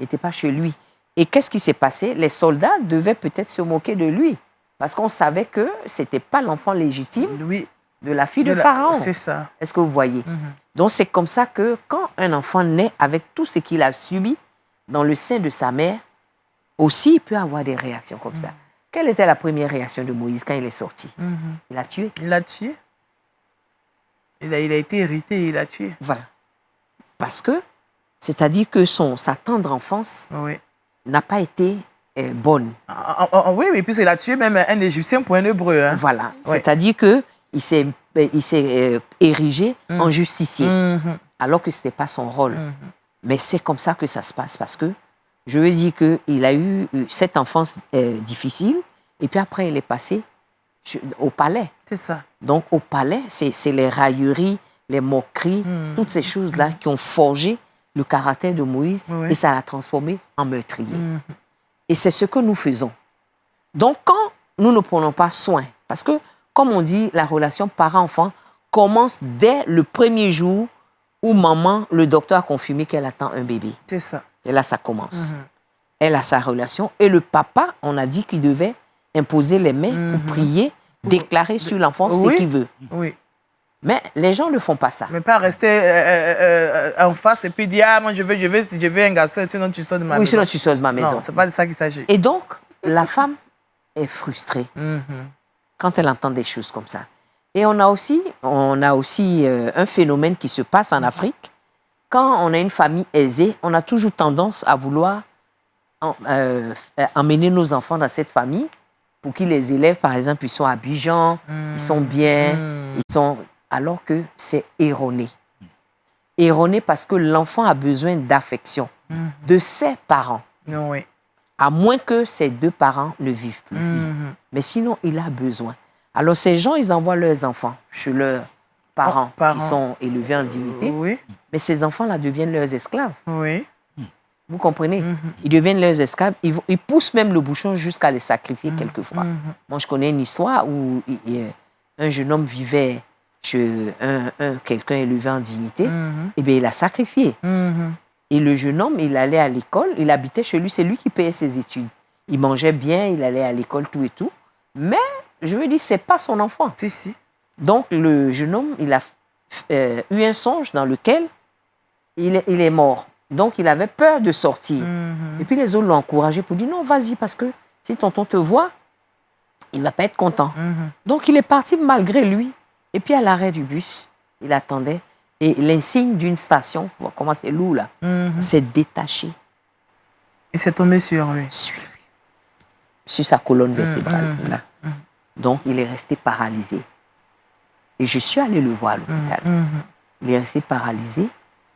[SPEAKER 4] n'était pas chez lui. Et qu'est-ce qui s'est passé? Les soldats devaient peut-être se moquer de lui, parce qu'on savait que ce n'était pas l'enfant légitime de la fille de Pharaon.
[SPEAKER 1] C'est ça.
[SPEAKER 4] Est-ce que vous voyez? Donc, c'est comme ça que quand un enfant naît avec tout ce qu'il a subi dans le sein de sa mère, aussi, il peut avoir des réactions comme ça. Quelle était la première réaction de Moïse quand il est sorti? Il l'a tué.
[SPEAKER 1] Il l'a tué. Il a été hérité, il l'a tué.
[SPEAKER 4] Voilà. Parce que, c'est-à-dire que sa tendre enfance n'a pas été bonne.
[SPEAKER 1] Oui, puisqu'il a tué même un Égyptien pour un Hébreu. Hein.
[SPEAKER 4] Voilà. C'est-à-dire qu'il s'est érigé en justicier, alors que ce n'était pas son rôle. Mais c'est comme ça que ça se passe, parce que je veux dire qu'il a eu cette enfance difficile, et puis après, il est passé au palais.
[SPEAKER 1] C'est ça.
[SPEAKER 4] Donc, au palais, c'est les railleries, les moqueries, toutes ces choses-là qui ont forgé le caractère de Moïse, et ça l'a transformé en meurtrier. Et c'est ce que nous faisons. Donc, quand nous ne prenons pas soin, parce que, comme on dit, la relation parent-enfant commence dès le premier jour où maman, le docteur a confirmé qu'elle attend un bébé.
[SPEAKER 1] C'est ça.
[SPEAKER 4] Et là, ça commence. Elle a sa relation. Et le papa, on a dit qu'il devait imposer les mains pour prier, déclarer sur l'enfant ce qu'il veut.
[SPEAKER 1] Oui.
[SPEAKER 4] Mais les gens ne font pas ça.
[SPEAKER 1] Mais pas rester en face et puis dire, ah, moi, je veux un garçon, sinon tu sors de ma maison.
[SPEAKER 4] Oui, sinon tu sors de ma maison.
[SPEAKER 1] Non, c'est pas de ça qu'il s'agit.
[SPEAKER 4] Et donc, la femme est frustrée quand elle entend des choses comme ça. Et on a aussi un phénomène qui se passe en Afrique. Quand on a une famille aisée, on a toujours tendance à vouloir emmener nos enfants dans cette famille pour qu'ils les élèvent, par exemple, ils sont à Abidjan, ils sont bien, alors que c'est erroné. Erroné parce que l'enfant a besoin d'affection de ses parents.
[SPEAKER 1] Oui.
[SPEAKER 4] À moins que ses deux parents ne vivent plus. Mais sinon, il a besoin. Alors, ces gens, ils envoient leurs enfants chez leurs parents qui sont élevés en dignité.
[SPEAKER 1] Oui.
[SPEAKER 4] Mais ces enfants-là deviennent leurs esclaves.
[SPEAKER 1] Oui.
[SPEAKER 4] Vous comprenez? Ils deviennent leurs esclaves. Ils poussent même le bouchon jusqu'à les sacrifier quelquefois. Moi, je connais une histoire où un jeune homme vivait chez quelqu'un élevé en dignité. Et bien, il a sacrifié. Et le jeune homme, il allait à l'école, il habitait chez lui, c'est lui qui payait ses études. Il mangeait bien, il allait à l'école, tout et tout. Mais, je veux dire, ce n'est pas son enfant.
[SPEAKER 1] Si, si.
[SPEAKER 4] Donc, le jeune homme, il a eu un songe dans lequel il est mort. Donc, il avait peur de sortir. Et puis, les autres l'ont encouragé pour dire, non, vas-y, parce que si tonton te voit, il ne va pas être content. Donc, il est parti malgré lui. Et puis, à l'arrêt du bus, il attendait. Et l'insigne d'une station, vous voyez comment c'est lourd là, s'est détaché.
[SPEAKER 1] Et c'est tombé sur lui.
[SPEAKER 4] Sur lui. Sur sa colonne vertébrale. Là. Donc, il est resté paralysé. Et je suis allée le voir à l'hôpital. Il est resté paralysé.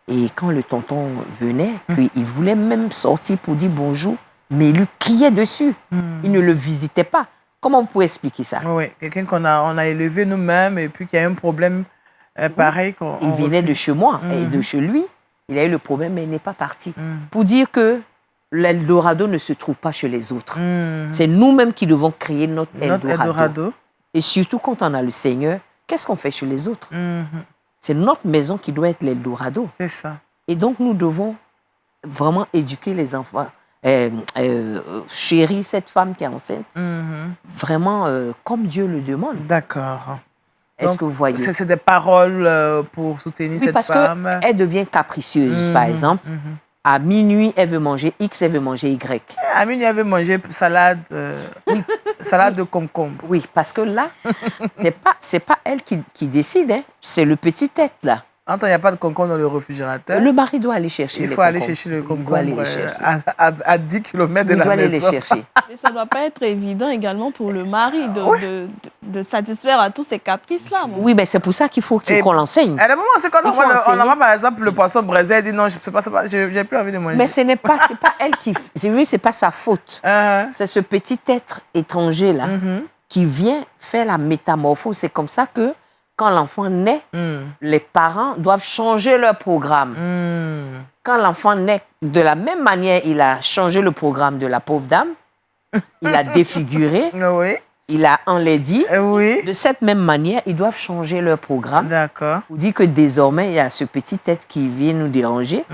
[SPEAKER 4] Et quand le tonton venait, il voulait même sortir pour dire bonjour, mais il lui criait dessus. Il ne le visitait pas. Comment vous pouvez expliquer ça?
[SPEAKER 1] Oui, quelqu'un qu'on a élevé nous-mêmes et puis qui a un problème pareil.
[SPEAKER 4] Il venait de chez moi et de chez lui. Il a eu le problème, mais il n'est pas parti. Pour dire que l'Eldorado ne se trouve pas chez les autres. C'est nous-mêmes qui devons créer notre Eldorado. Et surtout quand on a le Seigneur, qu'est-ce qu'on fait chez les autres? C'est notre maison qui doit être l'Eldorado.
[SPEAKER 1] C'est ça.
[SPEAKER 4] Et donc, nous devons vraiment éduquer les enfants. Chérir cette femme qui est enceinte. Vraiment, comme Dieu le demande.
[SPEAKER 1] D'accord.
[SPEAKER 4] Est-ce que vous voyez?
[SPEAKER 1] C'est des paroles pour soutenir cette femme.
[SPEAKER 4] Parce qu'elle devient capricieuse, par exemple. À minuit, elle veut manger X, elle veut manger Y.
[SPEAKER 1] À minuit, elle veut manger salade, salade de concombre.
[SPEAKER 4] Oui, parce que là, c'est pas elle qui décide, hein. C'est le petit tête, là.
[SPEAKER 1] Attends, il n'y a pas de concombre dans le réfrigérateur.
[SPEAKER 4] Le mari doit aller chercher
[SPEAKER 1] Il faut aller chercher le concombre à 10 km de la maison.
[SPEAKER 4] Il doit aller les chercher.
[SPEAKER 3] Mais ça ne doit pas être évident également pour le mari de satisfaire à tous ces caprices-là.
[SPEAKER 4] Oui, mais c'est pour ça qu'il faut qu'on l'enseigne.
[SPEAKER 1] À un moment, c'est quand on voit par exemple le poisson braisé, elle dit non, j'ai plus envie de manger.
[SPEAKER 4] Mais ce n'est pas, elle qui... C'est pas sa faute. C'est ce petit être étranger-là qui vient faire la métamorphose. C'est comme ça que quand l'enfant naît, les parents doivent changer leur programme. Quand l'enfant naît, de la même manière, il a changé le programme de la pauvre dame, il a défiguré, il a enlaidi. De cette même manière, ils doivent changer leur programme.
[SPEAKER 1] D'accord.
[SPEAKER 4] Pour dire que désormais, il y a ce petit être qui vient nous déranger,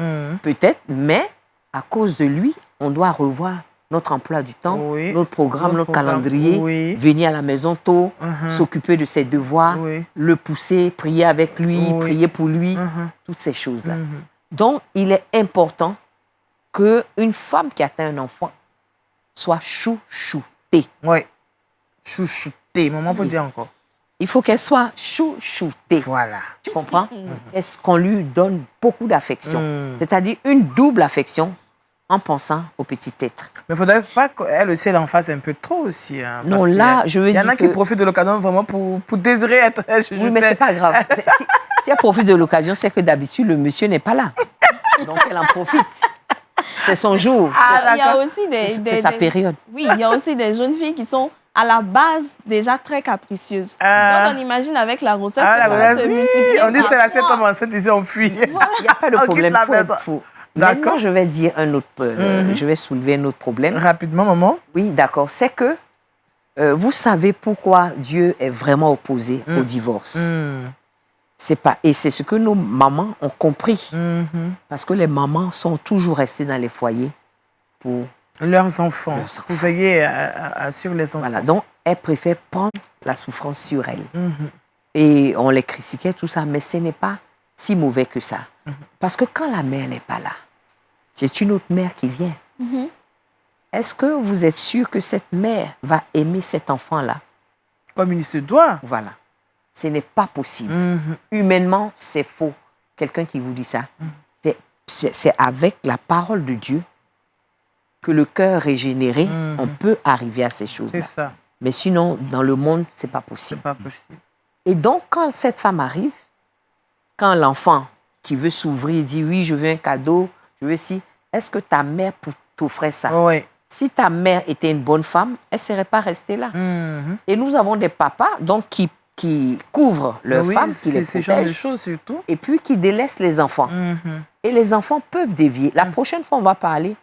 [SPEAKER 4] peut-être, mais à cause de lui, on doit revoir notre emploi du temps, notre programme, notre calendrier, venir à la maison tôt, s'occuper de ses devoirs, le pousser, prier avec lui, prier pour lui, toutes ces choses-là. Donc, il est important qu'une femme qui atteint un enfant soit chouchoutée.
[SPEAKER 1] Oui, chouchoutée. Maman, il faut dire encore.
[SPEAKER 4] Il faut qu'elle soit chouchoutée.
[SPEAKER 1] Voilà.
[SPEAKER 4] Tu comprends? Est-ce qu'on lui donne beaucoup d'affection? C'est-à-dire une double affection en pensant au petit être.
[SPEAKER 1] Mais il ne faudrait pas qu'elle aussi, elle en fasse un peu trop aussi. Hein,
[SPEAKER 4] non, là, je veux dire
[SPEAKER 1] il y en a qui profitent de l'occasion vraiment pour désirer être chouchoutée.
[SPEAKER 4] Oui, mais ce n'est pas grave. Si elle profite de l'occasion, c'est que d'habitude, le monsieur n'est pas là. Donc, elle en profite. C'est son jour.
[SPEAKER 3] Il y a aussi
[SPEAKER 4] c'est sa période.
[SPEAKER 3] Oui, il y a aussi des jeunes filles qui sont à la base déjà très capricieuses. Donc, on imagine avec la grossesse, ça va se multiplier.
[SPEAKER 1] On dit c'est la 7 ans enceinte, ici on fuit.
[SPEAKER 3] Voilà.
[SPEAKER 4] Il n'y a pas de problème. Maintenant, je vais dire un autre, je vais soulever un autre problème.
[SPEAKER 1] Rapidement, maman.
[SPEAKER 4] Oui, d'accord. C'est que vous savez pourquoi Dieu est vraiment opposé au divorce. C'est pas, et c'est ce que nos mamans ont compris. Parce que les mamans sont toujours restées dans les foyers pour
[SPEAKER 1] leurs enfants. Vous veillez sur les enfants.
[SPEAKER 4] Voilà, donc elles préfèrent prendre la souffrance sur elles. Et on les critiquait, tout ça, mais ce n'est pas si mauvais que ça. Parce que quand la mère n'est pas là, c'est une autre mère qui vient. Est-ce que vous êtes sûr que cette mère va aimer cet enfant-là?
[SPEAKER 1] Comme il se doit.
[SPEAKER 4] Voilà. Ce n'est pas possible. Humainement, c'est faux. Quelqu'un qui vous dit ça, c'est avec la parole de Dieu que le cœur régénéré, on peut arriver à ces choses-là.
[SPEAKER 1] C'est ça.
[SPEAKER 4] Mais sinon, dans le monde, ce n'est pas possible.
[SPEAKER 1] C'est pas possible.
[SPEAKER 4] Et donc, quand cette femme arrive, quand l'enfant qui veut s'ouvrir dit « Oui, je veux un cadeau, je veux ci », est-ce que ta mère t'offrait ça?
[SPEAKER 1] Oui.
[SPEAKER 4] Si ta mère était une bonne femme, elle ne serait pas restée là. Et nous avons des papas donc, qui couvrent leurs femmes, qui les
[SPEAKER 1] c'est ce genre de
[SPEAKER 4] protègent,
[SPEAKER 1] choses surtout.
[SPEAKER 4] et puis qui délaissent les enfants. Et les enfants peuvent dévier. La prochaine fois, on va parler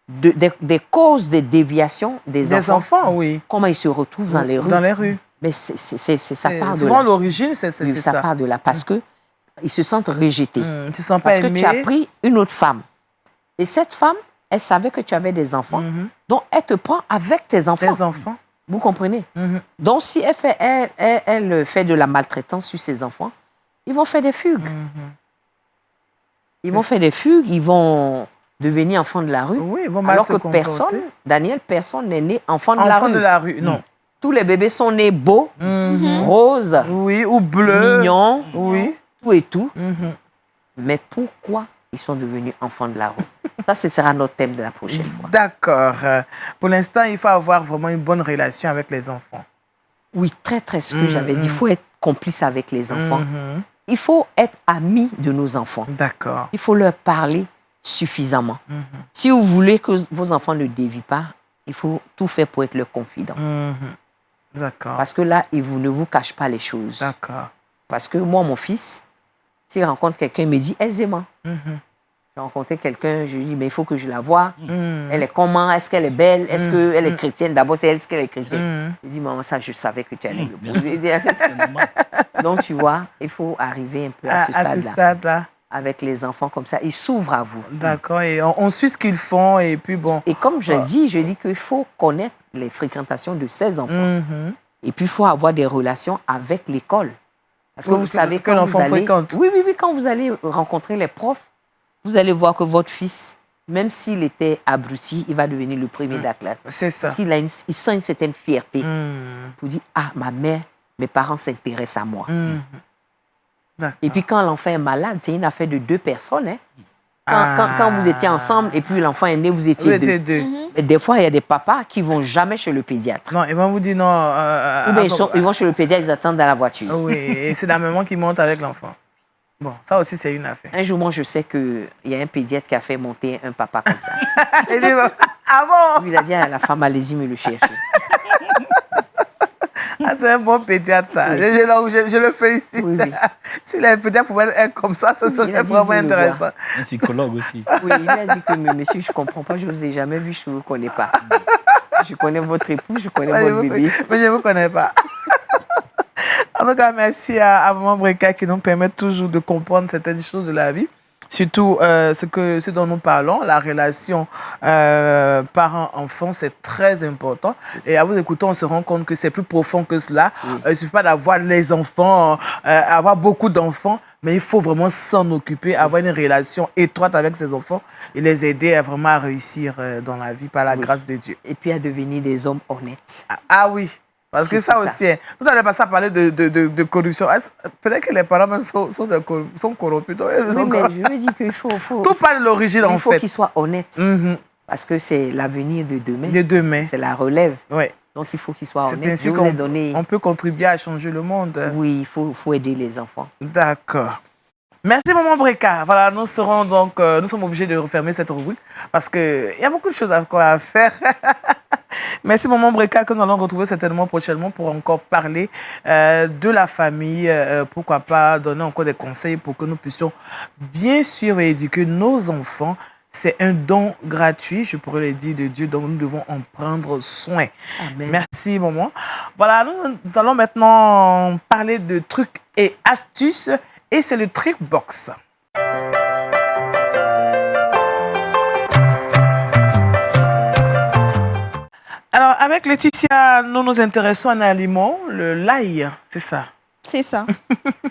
[SPEAKER 4] des causes de déviation des enfants.
[SPEAKER 1] Des enfants, oui.
[SPEAKER 4] Comment ils se retrouvent dans les rues.
[SPEAKER 1] Dans les rues.
[SPEAKER 4] Mais ça part de
[SPEAKER 1] souvent,
[SPEAKER 4] là.
[SPEAKER 1] l'origine, c'est
[SPEAKER 4] Oui,
[SPEAKER 1] ça.
[SPEAKER 4] ça part de là. Parce qu'ils se sentent rejetés.
[SPEAKER 1] Tu ne te sens pas
[SPEAKER 4] Parce que
[SPEAKER 1] aimé.
[SPEAKER 4] tu as pris une autre femme. Et cette femme, elle savait que tu avais des enfants. Donc, elle te prend avec tes enfants.
[SPEAKER 1] Tes enfants.
[SPEAKER 4] Vous comprenez? Donc, si elle fait de la maltraitance sur ses enfants, ils vont faire des fugues. Ils vont faire des fugues, ils vont devenir enfants de la rue.
[SPEAKER 1] Oui, ils vont mal
[SPEAKER 4] alors
[SPEAKER 1] se
[SPEAKER 4] que
[SPEAKER 1] comporter.
[SPEAKER 4] personne n'est né enfant de la rue.
[SPEAKER 1] Enfant de la rue, non.
[SPEAKER 4] Tous les bébés sont nés beaux, roses,
[SPEAKER 1] oui, ou bleus.
[SPEAKER 4] mignons,
[SPEAKER 1] Oui.
[SPEAKER 4] tout et tout. Mais pourquoi ils sont devenus enfants de la rue? Ça, ce sera notre thème de la prochaine fois.
[SPEAKER 1] D'accord. Pour l'instant, il faut avoir vraiment une bonne relation avec les enfants.
[SPEAKER 4] Oui, très, très, ce que j'avais dit. Il faut être complice avec les enfants. Il faut être ami de nos enfants.
[SPEAKER 1] D'accord.
[SPEAKER 4] Il faut leur parler suffisamment. Si vous voulez que vos enfants ne dévient pas, il faut tout faire pour être leur confident.
[SPEAKER 1] D'accord.
[SPEAKER 4] Parce que là, il ne vous cache pas les choses.
[SPEAKER 1] D'accord.
[SPEAKER 4] Parce que moi, mon fils, s'il rencontre quelqu'un, il me dit aisément. J'ai rencontré quelqu'un, je lui dis, mais il faut que je la voie. Elle est comment? Est-ce qu'elle est belle? Est-ce qu'elle est chrétienne? D'abord, c'est elle, qu'elle est chrétienne. Je dis, maman, ça, je savais que tu allais le poser. Donc, tu vois, il faut arriver un peu à ce stade-là. Avec les enfants comme ça, ils s'ouvrent à vous.
[SPEAKER 1] D'accord, et on suit ce qu'ils font, et puis bon.
[SPEAKER 4] Et comme je dis qu'il faut connaître les fréquentations de ces enfants. Et puis, il faut avoir des relations avec l'école. Parce que vous savez, quand vous allez...
[SPEAKER 1] fréquente.
[SPEAKER 4] Oui, quand vous allez rencontrer les profs, vous allez voir que votre fils, même s'il était abruti, il va devenir le premier de la classe.
[SPEAKER 1] C'est ça.
[SPEAKER 4] Parce qu'il sent une certaine fierté. Pour dire, ah, ma mère, mes parents s'intéressent à moi. Et puis quand l'enfant est malade, c'est une affaire de deux personnes. Quand vous étiez ensemble et puis l'enfant est né, vous étiez deux. Mais des fois, il y a des papas qui ne vont jamais chez le pédiatre.
[SPEAKER 1] Non, ils vont vous dire non.
[SPEAKER 4] Ou bien ils vont chez le pédiatre, ils attendent dans la voiture.
[SPEAKER 1] Oui, et c'est la maman qui monte avec l'enfant. Bon, ça aussi, c'est une affaire.
[SPEAKER 4] Un jour, moi, je sais qu'il y a un pédiatre qui a fait monter un papa comme ça.
[SPEAKER 1] Il dit, ah bon?
[SPEAKER 4] Lui, il a dit à la femme, allez-y me le chercher.
[SPEAKER 1] Ah, c'est un bon pédiatre, ça. Oui. Je le félicite. Oui. Si les pédiatres pouvaient être comme ça, ce serait vraiment intéressant.
[SPEAKER 2] Un psychologue aussi.
[SPEAKER 4] Oui, il a dit que, monsieur, je ne comprends pas, je ne vous ai jamais vu, je ne vous connais pas. Je connais votre époux, je connais votre bébé.
[SPEAKER 1] Mais je ne vous connais pas. En tout cas, merci à Maman Breka qui nous permet toujours de comprendre certaines choses de la vie. Surtout ce dont nous parlons, la relation parent-enfant, c'est très important. Et à vous écouter, on se rend compte que c'est plus profond que cela. Il ne suffit pas d'avoir les enfants, avoir beaucoup d'enfants, mais il faut vraiment s'en occuper, avoir une relation étroite avec ses enfants et les aider à vraiment réussir dans la vie par la grâce de Dieu.
[SPEAKER 4] Et puis à devenir des hommes honnêtes.
[SPEAKER 1] Ah oui. Parce que ça aussi, tout à l'heure, passé à parler de corruption. Peut-être que les parents même sont corrompus.
[SPEAKER 4] Oui, mais je veux dire qu'il faut...
[SPEAKER 1] Tout part de l'origine, en fait.
[SPEAKER 4] Il faut qu'ils soient honnêtes. Parce que c'est l'avenir de demain.
[SPEAKER 1] De demain.
[SPEAKER 4] C'est la relève.
[SPEAKER 1] Oui.
[SPEAKER 4] Donc, il faut qu'ils soient honnêtes.
[SPEAKER 1] C'est ainsi qu'on peut contribuer à changer le monde.
[SPEAKER 4] Oui, il faut aider les enfants.
[SPEAKER 1] D'accord. Merci, Maman Breka. Voilà, nous sommes obligés de refermer cette rubrique parce qu'il y a beaucoup de choses à faire. Merci, Maman Breka, que nous allons retrouver certainement prochainement pour encore parler de la famille. Pourquoi pas donner encore des conseils pour que nous puissions bien sûr éduquer nos enfants. C'est un don gratuit, je pourrais le dire, de Dieu, donc nous devons en prendre soin. Amen. Merci, Maman. Voilà, nous allons maintenant parler de trucs et astuces et c'est le Trick Box. Alors, avec Laetitia, nous nous intéressons à un aliment, le l'ail, c'est ça?
[SPEAKER 3] C'est ça.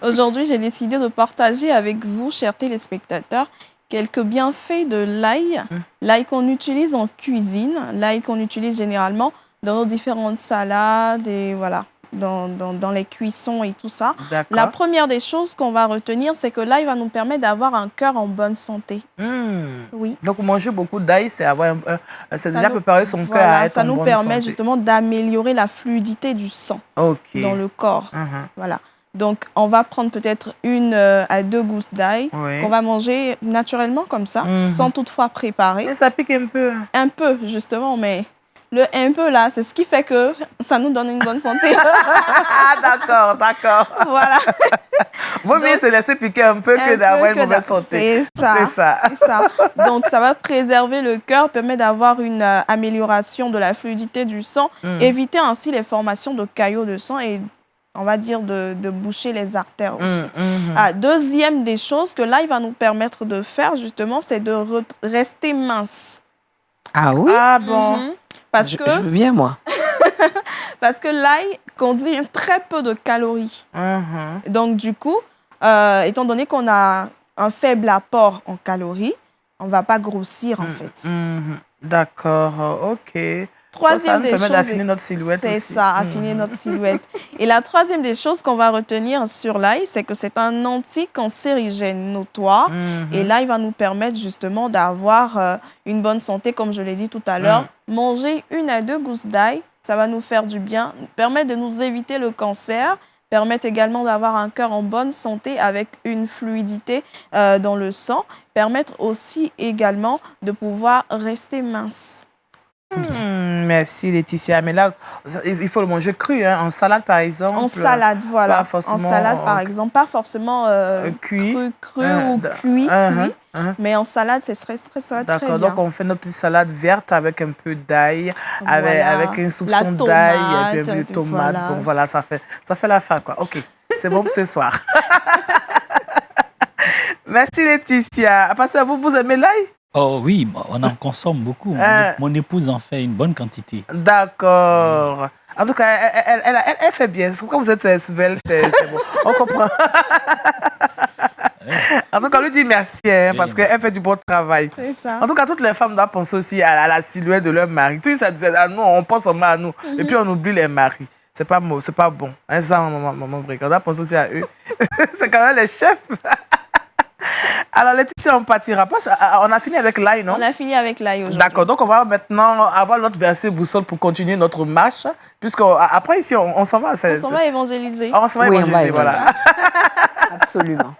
[SPEAKER 3] Aujourd'hui, j'ai décidé de partager avec vous, chers téléspectateurs, quelques bienfaits de l'ail. L'ail qu'on utilise en cuisine, l'ail qu'on utilise généralement dans nos différentes salades et voilà, dans les cuissons et tout ça. La première des choses qu'on va retenir, c'est que l'ail va nous permettre d'avoir un cœur en bonne santé. Oui.
[SPEAKER 1] Donc, manger beaucoup d'ail, c'est avoir c'est déjà préparer son cœur à être en bonne santé.
[SPEAKER 3] Ça nous permet justement d'améliorer la fluidité du sang dans le corps. Voilà. Donc, on va prendre peut-être 1 à 2 gousses d'ail qu'on va manger naturellement comme ça, sans toutefois préparer.
[SPEAKER 1] Mais ça pique un peu.
[SPEAKER 3] Un peu, justement, mais le un peu là, c'est ce qui fait que ça nous donne une bonne santé.
[SPEAKER 1] D'accord, d'accord.
[SPEAKER 3] Voilà.
[SPEAKER 1] Vaut mieux se laisser piquer un peu que d'avoir une mauvaise santé.
[SPEAKER 3] C'est ça. Donc, ça va préserver le cœur, permet d'avoir une amélioration de la fluidité du sang, éviter ainsi les formations de caillots de sang et on va dire de boucher les artères aussi. Deuxième des choses que l'ail va nous permettre de faire, justement, c'est de rester mince.
[SPEAKER 4] Ah oui?
[SPEAKER 1] Ah bon?
[SPEAKER 3] Parce que,
[SPEAKER 4] je veux bien, moi.
[SPEAKER 3] Parce que l'ail contient très peu de calories. Donc, du coup, étant donné qu'on a un faible apport en calories, on ne va pas grossir, en fait.
[SPEAKER 1] D'accord, ok.
[SPEAKER 3] Troisième des choses,
[SPEAKER 1] d'affiner notre silhouette aussi.
[SPEAKER 3] C'est ça, affiner notre silhouette. Et la troisième des choses qu'on va retenir sur l'ail, c'est que c'est un anticancérigène notoire. Et l'ail va nous permettre justement d'avoir une bonne santé, comme je l'ai dit tout à l'heure. Manger 1 à 2 gousses d'ail, ça va nous faire du bien, permettre de nous éviter le cancer, permettre également d'avoir un cœur en bonne santé avec une fluidité dans le sang, permettre aussi également de pouvoir rester mince.
[SPEAKER 1] Merci Laetitia. Mais là, il faut le manger cru, hein, en salade par exemple.
[SPEAKER 3] En salade, voilà.
[SPEAKER 1] En
[SPEAKER 3] salade par exemple, pas forcément
[SPEAKER 1] cuit
[SPEAKER 3] ou cuit, mais en salade, ce serait très bien.
[SPEAKER 1] D'accord, donc on fait notre petite salade verte avec un peu d'ail, avec un soupçon d'ail et puis un peu de tomate. Voilà. Donc voilà, ça fait la fin, quoi. Ok, c'est bon pour ce soir. Merci Laetitia. Pasteur, vous aimez l'ail?
[SPEAKER 2] Oh oui, on en consomme beaucoup. Mon épouse en fait une bonne quantité.
[SPEAKER 1] D'accord. En tout cas, elle fait bien. Pourquoi vous êtes svelte, c'est bon. On comprend. En tout cas, on lui dit merci, hein, parce qu'elle fait du bon travail.
[SPEAKER 3] C'est ça.
[SPEAKER 1] En tout cas, toutes les femmes doivent penser aussi à la silhouette de leur mari. Tout ça disait à nous, on pense seulement à nous. Et puis on oublie les maris. C'est pas bon. Hein, ça, maman Brick, on doit penser aussi à eux. C'est quand même les chefs. Alors Laetitia, on partira pas. On a fini avec l'ail, non?
[SPEAKER 3] On a fini avec l'ail aujourd'hui.
[SPEAKER 1] D'accord, donc on va maintenant avoir notre verset boussole pour continuer notre marche. Puisqu'après ici, on s'en va.
[SPEAKER 3] On s'en va évangéliser.
[SPEAKER 1] On s'en va évangéliser, voilà.
[SPEAKER 4] Absolument.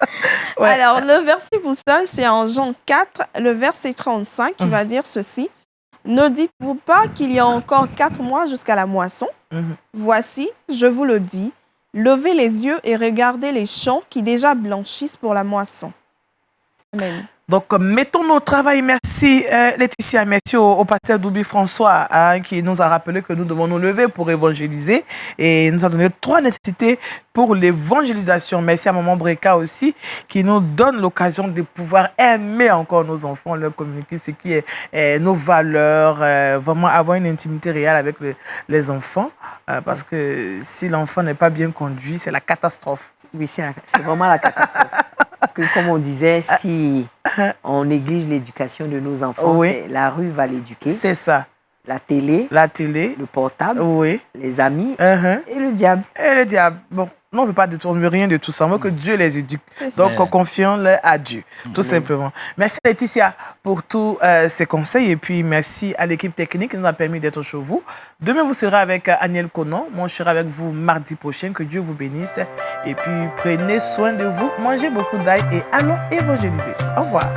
[SPEAKER 3] Ouais. Alors le verset boussole, c'est en Jean 4, le verset 35, qui va dire ceci. Ne dites-vous pas qu'il y a encore 4 mois jusqu'à la moisson? Voici, je vous le dis, levez les yeux et regardez les champs qui déjà blanchissent pour la moisson. Amen.
[SPEAKER 1] Donc, mettons-nous au travail. Merci Laetitia, merci au pasteur Doubi François qui nous a rappelé que nous devons nous lever pour évangéliser et nous a donné 3 nécessités pour l'évangélisation. Merci à Maman Breka aussi qui nous donne l'occasion de pouvoir aimer encore nos enfants, leur communiquer ce qui est nos valeurs, vraiment avoir une intimité réelle avec les enfants parce que si l'enfant n'est pas bien conduit, c'est la catastrophe.
[SPEAKER 4] Oui, c'est vraiment la catastrophe. Parce que comme on disait, si on néglige l'éducation de nos enfants, la rue va l'éduquer.
[SPEAKER 1] C'est ça.
[SPEAKER 4] La télé, le portable, les amis et le diable.
[SPEAKER 1] Et le diable. Bon, nous, on ne veut pas détourner rien de tout ça. On veut que Dieu les éduque. Donc, confions-les à Dieu, tout simplement. Merci Laetitia pour tous ces conseils. Et puis, merci à l'équipe technique qui nous a permis d'être chez vous. Demain, vous serez avec Aniel Conan. Moi, je serai avec vous mardi prochain. Que Dieu vous bénisse. Et puis, prenez soin de vous. Mangez beaucoup d'ail et allons évangéliser. Au revoir.